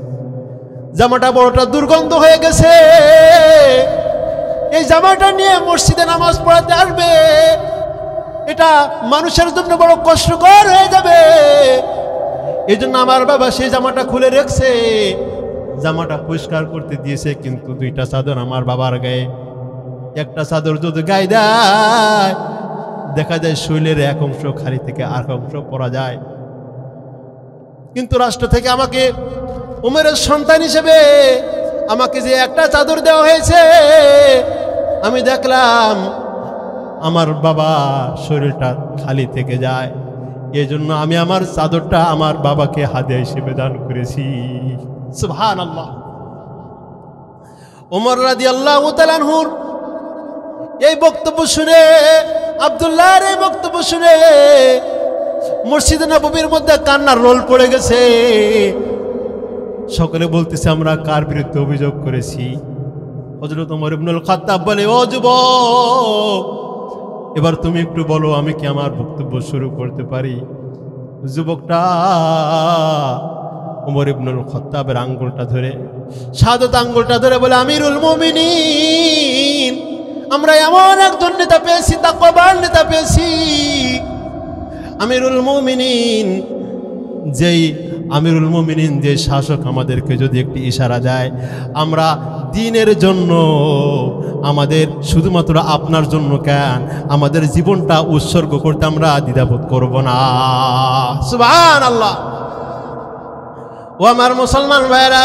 জামাটা বড়টা দুর্গন্ধ হয়ে গেছে, এই জামাটা নিয়ে মসজিদে নামাজ পড়াতে আসবে, এটা মানুষের জন্য বড় কষ্টকর হয়ে যাবে। এই জন্য আমার বাবা সেই জামাটা খুলে রেখেছে, জামাটা পরিষ্কার করতে দিয়েছে, কিন্তু দুইটা চাদর আমার বাবার গায়ে। একটা চাদর যদি গায়ে দেয়, দেখা যায় শরীরের এক অংশ খালি থেকে আর অংশ পরা যায়। কিন্তু রাষ্ট্র থেকে আমাকে উমরের সন্তান হিসেবে আমাকে যে একটা চাদর দেওয়া হয়েছে, আমি দেখলাম আমার বাবা শরীরটা খালি থেকে যায়, এই জন্য আমি আমার চাদরটা আমার বাবাকে হাদিয়া হিসেবে দান করেছি। সুবহানাল্লাহ। ওমর রাদিয়াল্লাহু তাআলা আনহুর এই বক্তব্য শুনে, আব্দুল্লাহর এই বক্তব্য শুনে মসজিদে নববীর মধ্যে কান্নার রোল পড়ে গেছে। সকলে বলতেছে আমরা কার বিরুদ্ধে অভিযোগ করেছি? হযরত ওমর ইবনুল খাত্তাব বলে, ও যুবক, এবার তুমি একটু বলো, আমি কি আমার বক্তব্য শুরু করতে পারি? যুবকটা ওমর ইবনুল খাত্তাবের আঙ্গুলটা ধরে, শাহাদাত আঙ্গুলটা ধরে বলে, আমিরুল মুমিনিন, আমরা এমন একজন নেতা পেয়েছি, তাকওয়াবান নেতা পেয়েছি। আমিরুল মুমিনিন, যেই আমিরুল মুমিনিন, যে শাসক আমাদেরকে যদি একটি ইশারা দেয়, আমরা দ্বীনের জন্য, আমাদের শুধুমাত্র আপনার জন্য কেন, আমাদের জীবনটা উৎসর্গ করতে আমরা দ্বিধাবোধ করব না। সুবহানাল্লাহ। ও আমার মুসলমান ভাইরা,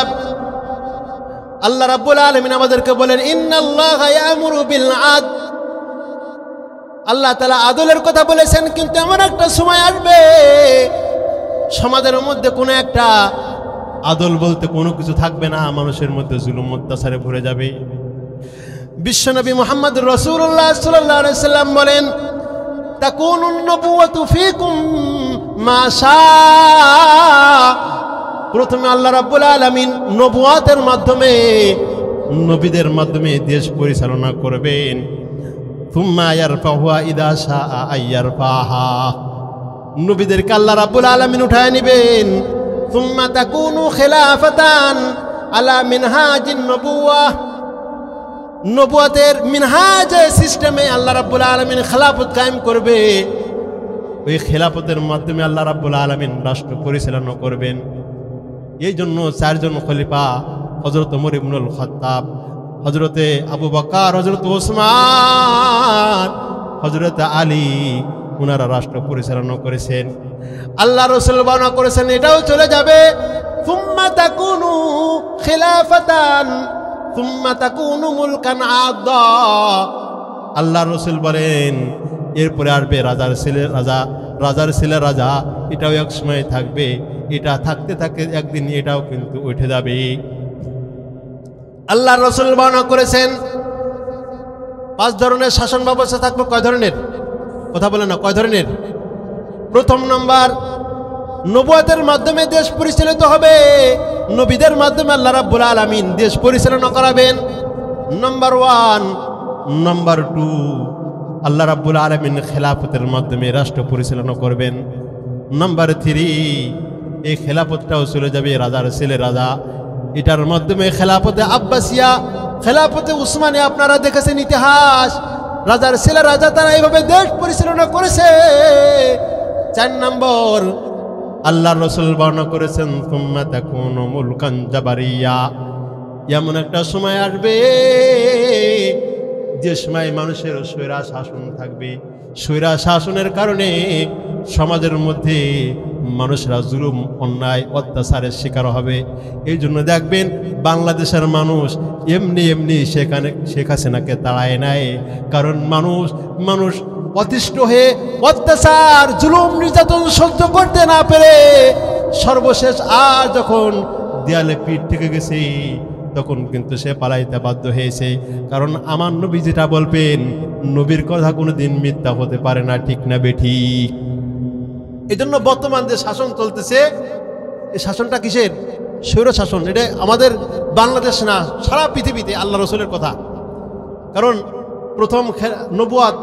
আল্লাহ রাব্বুল আলামিন আমাদেরকে বলেন, ইন্নাল্লাহা ইয়ামুরু বিল আদল। আল্লাহ তাআলা আদলের কথা বলেছেন, কিন্তু এমন একটা সময় আসবে সমাজের মধ্যে কোনো একটা আদল বলতে কোনো কিছু থাকবে না, মানুষের মধ্যে জুলুম অত্যাচারে ভরে যাবে। বিশ্বনবী মুহাম্মদুর রাসূলুল্লাহ সাল্লাল্লাহু আলাইহি সাল্লাম বলেন, তাকুনুন নবুওয়াতু ফীকুম মা শাআ। প্রথমে আল্লাহ রাব্বুল আলামিন নবুয়াতের মাধ্যমে, নবীদের মাধ্যমে দেশ পরিচালনা করবেন। থুম্মা ইয়ারফাহুহা ইযা শাআ আইয়ারফাহা। নবীদেরকে আল্লাহ রাব্বুল আলামিন উঠায় নেবেন। থুম্মা তাকুনু খিলাফাতান আলা মিনহাজিন নবুওয়াহ। নবুয়াতের মিনহাজে সিস্টেমে আল্লাহ রাব্বুল আলামিন খেলাফত কায়েম করবে। ওই খেলাফতের মাধ্যমে আল্লাহ রাব্বুল আলামিন রাষ্ট্র পরিচালনা করবেন। এই জন্য চারজন খলিফা, হযরত ওমর ইবনুল খাত্তাব, হযরতে আবু বকর, হযরত ওসমান, হযরত আলী, ওনারা রাষ্ট্র পরিচালনা করেছেন। আল্লাহ রাসূল বর্ণনা করেছেন এটাও চলে যাবে। সুম্মা তাকুনু খিলাফাতান সুম্মা তাকুনু মুলকান আদা। আল্লাহ রাসূল বলেন এরপরে আসবে রাজার ছেলে রাজা, রাজার ছেলে রাজা, এটাও এক সময় থাকবে। এটা থাকতে থাকতে একদিন এটাও কিন্তু উঠে যাবে। আল্লাহ রাসূল বর্ণনা করেছেন 5 ধরনের শাসন ব্যবস্থা থাকবে। কয় ধরনের? কথা বলে না, কয় ধরনের? প্রথম নাম্বার, নবুয়তের মাধ্যমে দেশ পরিচালিত হবে। নবীদের মাধ্যমে আল্লাহ রাব্বুল আলামিন দেশ পরিচালনা করাবেন। নাম্বার 1। নাম্বার 2, আল্লাহ রাব্বুল আলামিন খেলাফতের মাধ্যমে রাষ্ট্র পরিচালনা করবেন। নাম্বার 3, এই খেলাফতটাও চলে যাবে রাজার ছেলে রাজা। এটার মাধ্যমে খেলাফতে আব্বাসিয়া, খেলাফতে উসমানিয়া, আপনারা দেখেছেন ইতিহাস, রাজার ছেলে রাজা তারা এইভাবে দেশ পরিচালনা করেছে। 4 নম্বর, আল্লাহর রাসূল বর্ণনা করেছেন সুম্মা তাকুনু মুলকান জাবারিয়া। এমন একটা সময় আসবে যে সময় মানুষের স্বৈরা শাসন থাকবে। স্বৈরা শাসনের কারণে সমাজের মধ্যে মানুষরা জুলুম, অন্যায়, অত্যাচারের শিকার হবে। এই জন্য দেখবেন বাংলাদেশের মানুষ এমনি এমনি সেখানে শেখ হাসিনাকে তাড়ায় নেয়। কারণ মানুষ অতিষ্ঠ হয়ে অত্যাচার, জুলুম, নির্যাতন সহ্য করতে না পেরে সর্বশেষ আর যখন দেয়ালে পিঠ থেকে গেছে তখন কিন্তু সে পালাইতে বাধ্য হয়েছে। কারণ আমার নবী যেটা বলবেন, নবীর কথা কোনোদিন মিথ্যা হতে পারে না, ঠিক না বেঠিক? এই জন্য বর্তমান যে শাসন চলতেছে, এই শাসনটা কিসের? স্বৈর শাসন। এটা আমাদের বাংলাদেশ না, সারা পৃথিবীতে আল্লাহ রসুলের কথা। কারণ প্রথম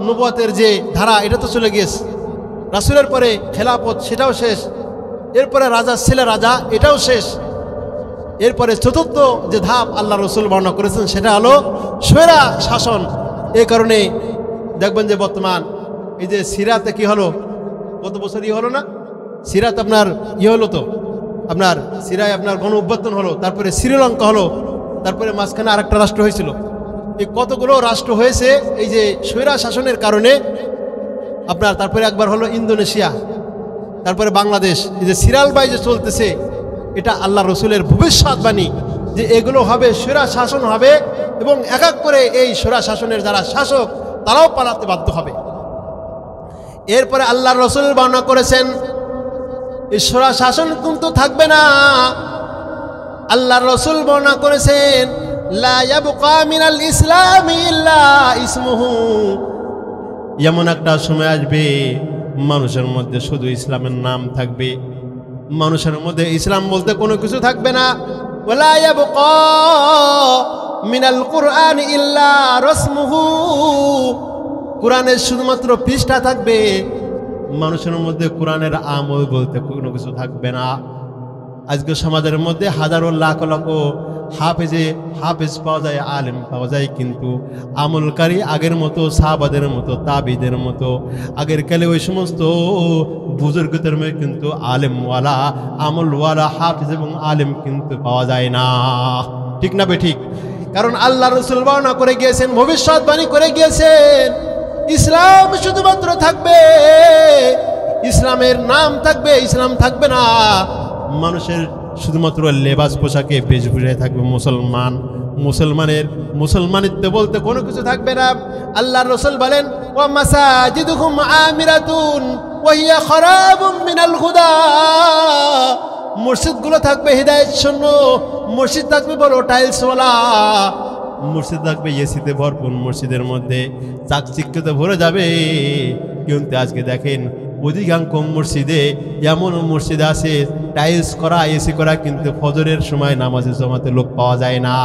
নবুয়াতের যে ধারা, এটা তো চলে গিয়েছে। রাসূলের পরে খেলাফত, সেটাও শেষ। এরপরে রাজার ছেলে রাজা, এটাও শেষ। এরপরে চতুর্থ যে ধাপ আল্লাহ রসুল বর্ণনা করেছেন, সেটা হলো স্বৈরা শাসন। এই কারণে দেখবেন যে বর্তমান এই যে সিরাতে কি হলো, গত বছর হলো না, সিরাত আপনার হলো, তো আপনার সিরায় আপনার গণ অভ্যুত্থান হলো, তারপরে শ্রীলঙ্কা হলো, তারপরে মাঝখানে আরেকটা রাষ্ট্র হয়েছিল। এই কতগুলো রাষ্ট্র হয়েছে এই যে স্বৈরা শাসনের কারণে আপনার। তারপরে একবার হলো ইন্দোনেশিয়া, তারপরে বাংলাদেশ। এই যে সিরিয়াল বাই যে চলতেছে, এটা আল্লাহ রসুলের ভবিষ্যৎবাণী যে এগুলো হবে, স্বৈরা শাসন হবে, এবং এক এক করে এই স্বৈরা শাসনের যারা শাসক তারাও পালাতে বাধ্য হবে। এরপরে আল্লাহ রসুল বর্ণনা করেছেন এই স্বৈরা শাসন কিন্তু থাকবে না। আল্লাহ রসুল বর্ণনা করেছেন লা ইয়াবকা মিনাল ইসলামি ইল্লা ইসমুহু। এমন একটা সময় আসবে মানুষের মধ্যে শুধু ইসলামের নাম থাকবে, মানুষের মধ্যে ইসলাম বলতে কোনো কিছু থাকবে না। ওয়ালা ইয়াবকা মিনাল কুরআন ইল্লা রাসমুহু, কোরআনের শুধুমাত্র পৃষ্ঠা থাকবে, মানুষের মধ্যে কোরআনের আমল বলতে কোনো কিছু থাকবে না। আজকে সমাজের মধ্যে হাজারো লাখ লাখ হাফেজ পাওয়া যায়, আলেম পাওয়া যায়, কিন্তু আমলকারী আগের মতো সাহাবাদের মতো তাবিদের মতো আগের কালে ওই সমস্ত বুজুর্গদের মধ্যে কিন্তু আলেমওয়ালা আমলওয়ালা হাফেজ এবং আলেম কিন্তু পাওয়া যায় না। ঠিক না বেঠিক? কারণ আল্লাহ রাসূল বর্ণনা করে গিয়েছেন, ভবিষ্যৎবাণী করে গিয়েছেন, ইসলাম শুধুমাত্র থাকবে, ইসলামের নাম থাকবে, ইসলাম থাকবে না। মানুষের শুধুমাত্র লেবাস পোশাকে বেশভূষায় থাকবে মুসলমান, মুসলমানিত্ব বলতে কোনো কিছু থাকবে না। আল্লাহর রাসূল বলেন, ওয়া মাসাজিদুহুম আমিরাতুন ওয়া হিয়া খারাবুম মিনাল হুদা, মসজিদগুলো থাকবে হিদায়াত শূন্য, মসজিদ থাকবে বড় টাইলসওয়ালা, মসজিদ থাকবে এসিতে ভরপুর, মসজিদের মধ্যে চাকচিক্যতে ভরে যাবে। কিন্তু আজকে দেখেন অধিকাংশ মসজিদে এমন মসজিদ আছে টাইলস করা এসি করা, কিন্তু ফজরের সময় নামাজে জমাতে লোক পাওয়া যায় না।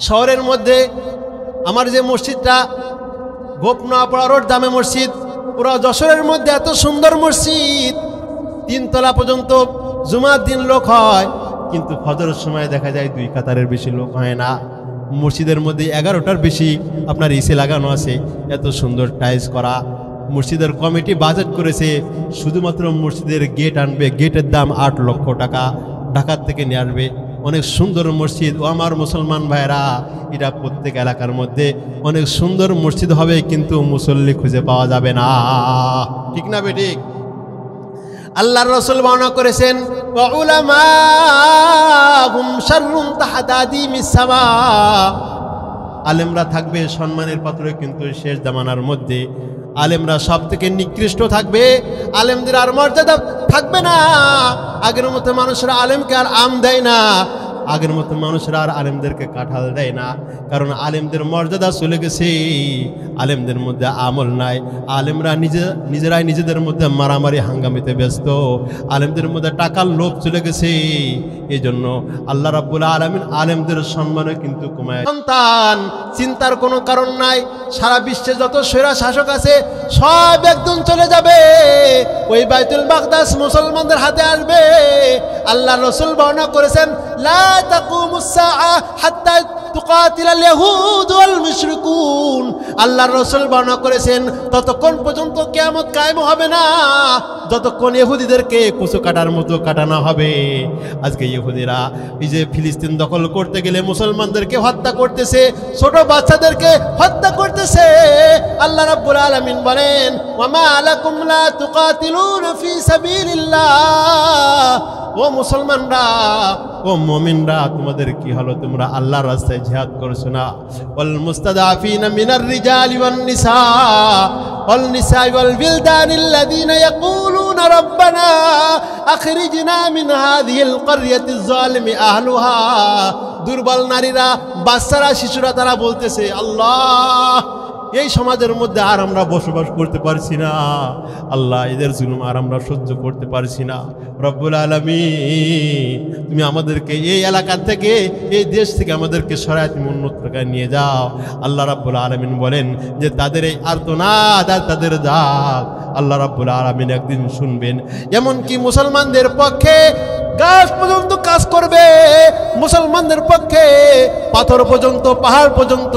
শহরের মধ্যে আমার যে মসজিদটা গোপনাপাড়া রোড জামে মসজিদ, পুরো যশোরের মধ্যে এত সুন্দর মসজিদ, 3 তলা পর্যন্ত জুমার দিন লোক হয়, কিন্তু ফজরের সময় দেখা যায় 2 কাতারের বেশি লোক হয় না। মসজিদের মধ্যে 11টার বেশি আপনার এসি লাগানো আছে, এত সুন্দর টাইলস করা। মসজিদের কমিটি বাজেট করেছে শুধুমাত্র মসজিদের গেট আনবে, গেটের দাম 8 লক্ষ টাকা, ঢাকার থেকে নিয়ে আসবে। অনেক সুন্দর মসজিদ। ও আমার মুসলমান ভাইরা, এটা প্রত্যেক এলাকার মধ্যে অনেক সুন্দর মসজিদ হবে, কিন্তু মুসল্লি খুঁজে পাওয়া যাবে না। ঠিক না বেঠিক? আল্লাহর রাসূল বর্ণনা করেছেন, ওয়া উলামাহুম শাররুন তাহতা আদিমিস সামা, আলেমরা থাকবে সম্মানের পাত্রে, কিন্তু শেষ জামানার মধ্যে আলেমরা সব থেকে নিকৃষ্ট থাকবে, আলেমদের আর মর্যাদা থাকবে না। আগের মতো মানুষরা আলেমকে আর আম দেয় না, আগের মতো মানুষরা আর আলেমদেরকে কাঁঠাল দেয় না, কারণ আলেমদের মর্যাদা চলে গেছে, আলেমদের মধ্যে আমল নাই। আলেমরা নিজেরাই নিজেদের মধ্যে মারামারি হাঙ্গামিতে ব্যস্ত, আলেমদের মধ্যে টাকার লোভ চলে গেছে। এই জন্য আল্লাহ রাব্বুল আলামিন আলেমদের সম্মানে কিন্তু কমায়। সন্তান চিন্তার কোনো কারণ নাই, সারা বিশ্বে যত স্বৈরা শাসক আছে সব একদিন চলে যাবে, ওই বাইতুল মাকদাস মুসলমানদের হাতে আসবে। আল্লাহ রাসূল বর্ণনা করেছেন, লা তাকুমুস সাআ হাত্তা তুকাতিলাল ইয়াহুদ ওয়াল মুশরিকুন, আল্লাহর রাসূল বর্ণনা করেছেন ততক্ষণ পর্যন্ত কিয়ামত কায়েম হবে না যতক্ষণ ইহুদিদেরকে কচু কাটার মতো কাটানো হবে। আজকে ইহুদিরা এই যে ফিলিস্তিন দখল করতে গেলে মুসলমানদেরকে হত্যা করতেছে, ছোট বাচ্চাদেরকে হত্যা করতেছে। আল্লাহ রাব্বুল আলামিন বলেন, ওয়া মা লাকুম লা তুকাতিলুনা ফি সাবিলিল্লাহ, ও মুসলমানরা, ও মুমিনরা, তোমাদের কি হলো? তোমরা আল্লাহর রাস্তায় জিহাদ করছো না। ওয়াল মুস্তাদাফিনা মিনার রিজালি ওয়ান নিসা ওয়াল নিসা ওয়াল বিলদানিল্লাযিনা ইয়াকুলুনা রাব্বানা আখরিজনা মিন হাযিহিল ক্বরিয়াতিজ যালিমি আহলুহা, দুর্বল নারীরা, বাচ্চারা, শিশুরা তারা বলতেছে, আল্লাহ এই সমাজের মধ্যে আর আমরা বসবাস করতে পারছি না, আল্লাহ এদের জুলুম আর আমরা সহ্য করতে পারছি না। রব্বুল আলামিন তুমি আমাদেরকে এই এলাকা থেকে, এই দেশ থেকে আমাদেরকে সরায় তুমি উন্নত জায়গায় নিয়ে যাও। আল্লাহ রাব্বুল আলামিন বলেন যে তাদের এই আর্তনাদ আর তাদের দাগ আল্লাহ রাব্বুল আলামিন একদিন শুনবেন। এমনকি মুসলমানদের পক্ষে গাছ পর্যন্ত কাজ করবে, মুসলমানদের পক্ষে পাথর পর্যন্ত, পাহাড় পর্যন্ত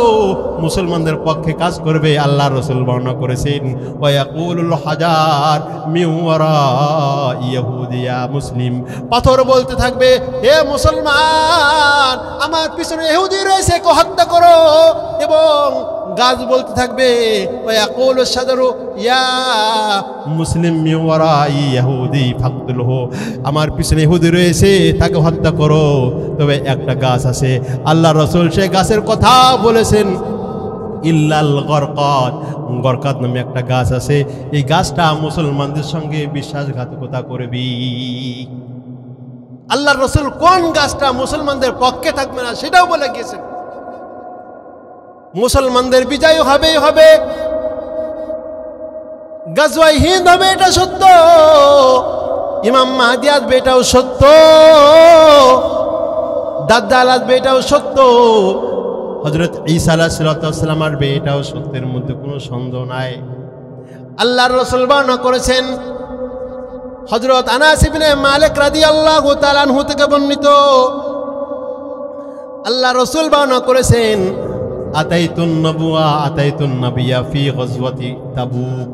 মুসলমানদের পক্ষে কাজ করবে। আল্লাহ রাসূল বর্ণনা করেছেন, ওয়া ইয়াকুলুল হাজার মিন ওয়ারাই ইহুদিয়া মুসলিম, পাথর বলতে থাকবে, হে মুসলমান আমার পিছনে ইহুদি রয়েছে, কে হত্যা করো। এবং গাছ বলতে থাকবে, ওয়া ইয়াকুলুশ শাজারু ইয়া মুসলিম মিন ওয়ারাই ইহুদি ফাকতুলহু, আমার পিছনে ইহুদি রয়েছে, তাকে হত্যা করো। তবে একটা গাছ আছে, আল্লাহ রাসূল সেই গাছের কথা বলেছেন, ইল্লাল গরকাত, গরকাত নামে একটা গাছ আছে, এই গাছটা মুসলমানদের সঙ্গে বিশ্বাসঘাতকতা করবি। আল্লাহর রাসূল কোন গাছটা মুসলমানদের পক্ষে থাকবে না সেটাও বলে গিয়েছেন। মুসলমানদের বিজয় হবেই হবে, গাজওয়ায়ে হিন্দ হবে, এটা সত্য, ইমাম মাহদি আসবে এটাও সত্য, দাজ্জাল আসবে এটাও সত্য, হযরত ঈসা আলাইহিস সালাম আসবে এটাও সত্যের মধ্যে কোনো সন্দেহ নাই। আল্লাহর রাসূল বর্ণনা করেছেন, হযরত আনাস ইবনে মালিক রাদিয়াল্লাহু তাআলা আনহু থেকে বর্ণিত, আল্লাহর রাসূল বর্ণনা করেছেন, আতাইতুন নাবিয়্যা ফি গজওয়াতি তাবুক,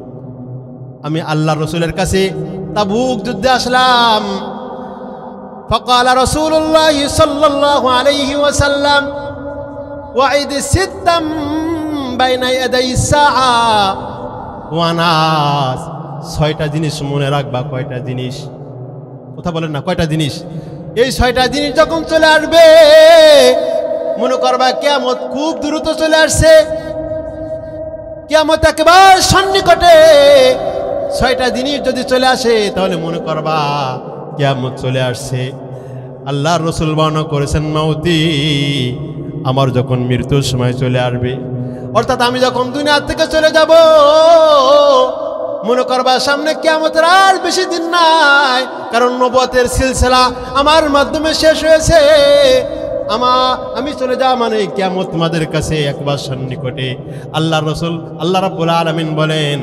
আমি আল্লাহর রাসূলের কাছে তাবুক যুদ্ধে আসলাম। فقال رسول الله صلى الله عليه وسلم وعد ستا بين يدي الساعة ওয়ানাস, 6টা জিনিস মনে রাখবা। কয়টা জিনিস? কথা বলেন না, কয়টা জিনিস? এই 6টা জিনিস যখন চলে আসবে মনে করবা কিয়ামত খুব দ্রুত চলে আসছে, কিয়ামত একেবারে সন্নিকটে। 6টা জিনিস যদি চলে আসে তাহলে মনে করবা কিয়ামত চলে আসছে। আল্লাহর রাসূল বর্ণনা করেছেন, মাউতি, আমার যখন মৃত্যুর সময় চলে আসবে, অর্থাৎ আমি যখন দুনিয়া থেকে চলে যাব, মনে করবা সামনে কিয়ামতের আর বেশি দিন নাই, কারণ নবুয়তের সিলসিলা আমার মাধ্যমে শেষ হয়েছে। আমি চলে যাওয়া মানে কিয়ামত তোমাদের কাছে একবার সন্নিকটে। আল্লাহর রাসূল আল্লাহ রাব্বুল আলামিন বলেন,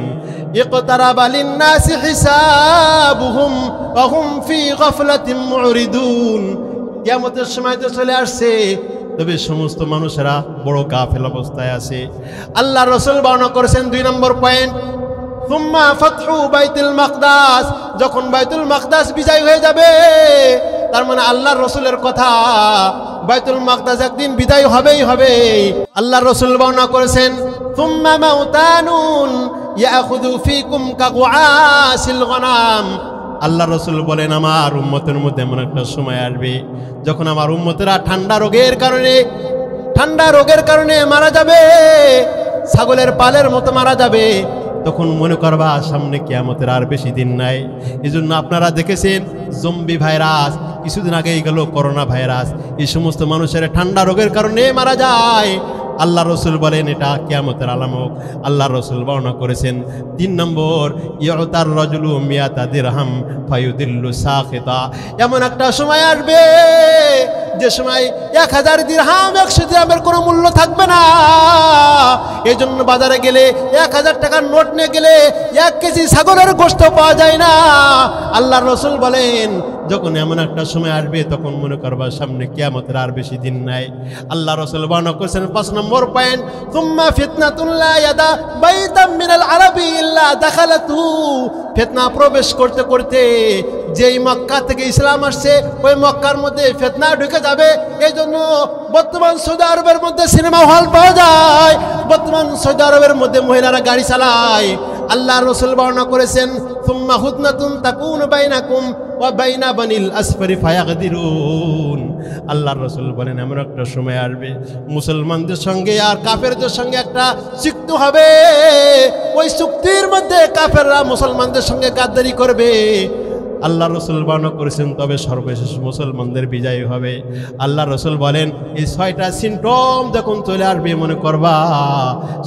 ইকতারাবা লিন-নাসি হিসাবুহুম ওয়া হুম ফি গাফলাতিন মুরিদুন, কিয়ামতের সময় তো চলে আসছে, তবে সমস্ত মানুষেরা বড় গাফেল অবস্থায় আছে। আল্লাহর রাসূল বর্ণনা করেছেন 2 নম্বর পয়েন্ট, সুম্মা ফাতহু বাইতুল মাকদাস, যখন বাইতুল মাকদাস বিজয় হয়ে যাবে, তার মানে আল্লাহর রাসূলের কথা, বাইতুল মাকদাস একদিন বিদায় হবেই হবে। আল্লাহর রাসূল বর্ণনা করেছেন, সুম্মা মাউতানুন ইয়াখুযু ফীকুম কাগুআসিল গনাম, আল্লাহর রাসূল বলেন, আমার উম্মতের মধ্যে এমন একটা সময় আসবে যখন আমার উম্মতেরা ঠান্ডা রোগের কারণে মারা যাবে, ছাগলের পালের মতো মারা যাবে। তখন মনে করবা সামনে কিয়ামতের আর বেশি দিন নাই। এজন্য আপনারা দেখেছেন জম্বি ভাইরাস, কিছুদিন আগেই গেল করোনা ভাইরাস, এই সমস্ত মানুষের ঠান্ডা রোগের কারণে মারা যায়। আল্লাহ রসুল বলেন এটা কিয়ামতের আলামত। আল্লাহ রসুল বর্ণনা করেছেন 3 নম্বর, ইউতার রাজুলু মিয়াতা দিরহাম ফায়ুদিল্লু সাকিতা, এমন একটা সময় আসবে যে সময় 1000 দিরহাম 100 দিরহামের কোনো মূল্য থাকবে না। এই জন্য বাজারে গেলে 1000 টাকার নোট নিয়ে গেলে 1 কেজি ছাগলের গোশত পাওয়া যায় না। আল্লাহ রসুল বলেন যখন এমন একটা সময় আসবে তখন মনে করবা সামনে কিয়ামতের আর বেশি দিন নাই। আল্লাহ রসুল বর্ণনা করেছেন 5 নম্বর পয়েন্ট, সুম্মা ফিতনাতুন লা ইয়াদা বাইতাম মিনাল আরাবি ইল্লা দাখালাতু, ফিতনা প্রবেশ করতে করতে যেই মক্কা থেকে ইসলাম আসছে ওই মক্কার মধ্যে ফিতনা ঢুকে যাবে। এই জন্য বর্তমান সৌদি আরবের মধ্যে সিনেমা হল পাওয়া যায়, বর্তমান সৌদি আরবের মধ্যে মহিলারা গাড়ি চালায়। আল্লাহ রসুল বর্ণনা করেছেন, সুম্মা হুদনাতুন তাকুনু বাইনাকুম ওয়া বাইনা বানিল আসফারি ফায়াগদিরুন, আল্লাহর রসুল বলেন এমন একটা সময় আসবে মুসলমানদের সঙ্গে আর কাফেরদের সঙ্গে একটা চুক্তি হবে, ওই চুক্তির মধ্যে কাফেররা মুসলমানদের সঙ্গে গাদ্দারি করবে। আল্লাহ রসুল বর্ণনা করেছেন তবে সর্বশেষ মুসলমানদের বিজয় হবে। আল্লাহ রসুল বলেন এই 6টা সিমটম যখন চলে আসবে মনে করবা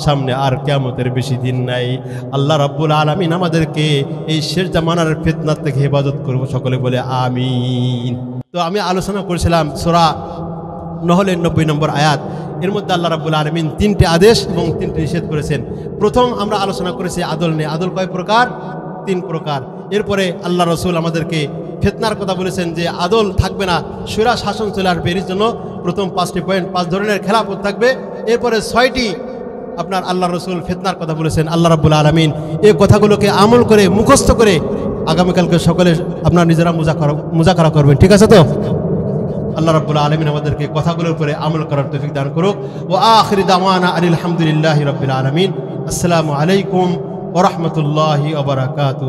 সামনে আর কিয়ামতের বেশি দিন নাই। আল্লাহ রাব্বুল আলামিন আমাদেরকে এই শেষ জামানার ফিতনা থেকে হেফাজত করব, সকলে বলে আমিন। তো আমি আলোচনা করেছিলাম সূরা নহলের 90 নম্বর আয়াত, এর মধ্যে আল্লাহ রাব্বুল আলামিন 3টে আদেশ এবং 3টে নিষেধ করেছেন। প্রথম আমরা আলোচনা করেছি আদল নিয়ে। আদল কয় প্রকার? 3 প্রকার। এরপরে আল্লাহ রসুল আমাদেরকে ফিতনার কথা বলেছেন যে আদল থাকবে না, সুরা শাসন চলে আসবে। এর জন্য প্রথম 5টি পয়েন্ট 5 ধরনের খেলাফত থাকবে। এরপরে 6টি আপনার আল্লাহ রসুল ফিতনার কথা বলেছেন। আল্লাহ রাব্বুল আলামিন এই কথাগুলোকে আমল করে মুখস্থ করে আগামীকালকে সকলে আপনার নিজেরা মুজাকারা করবেন, ঠিক আছে তো? আল্লাহ রাব্বুল আলামিন আমাদেরকে কথাগুলোর উপরে আমল করার তৌফিক দান করুক। ওয়া আখিরু দাওয়ানা আনিল হামদুলিল্লাহি রাব্বিল আলামিন। আসসালামু আলাইকুম ওয়া রাহমাতুল্লাহি ওয়া বারাকাতুহু।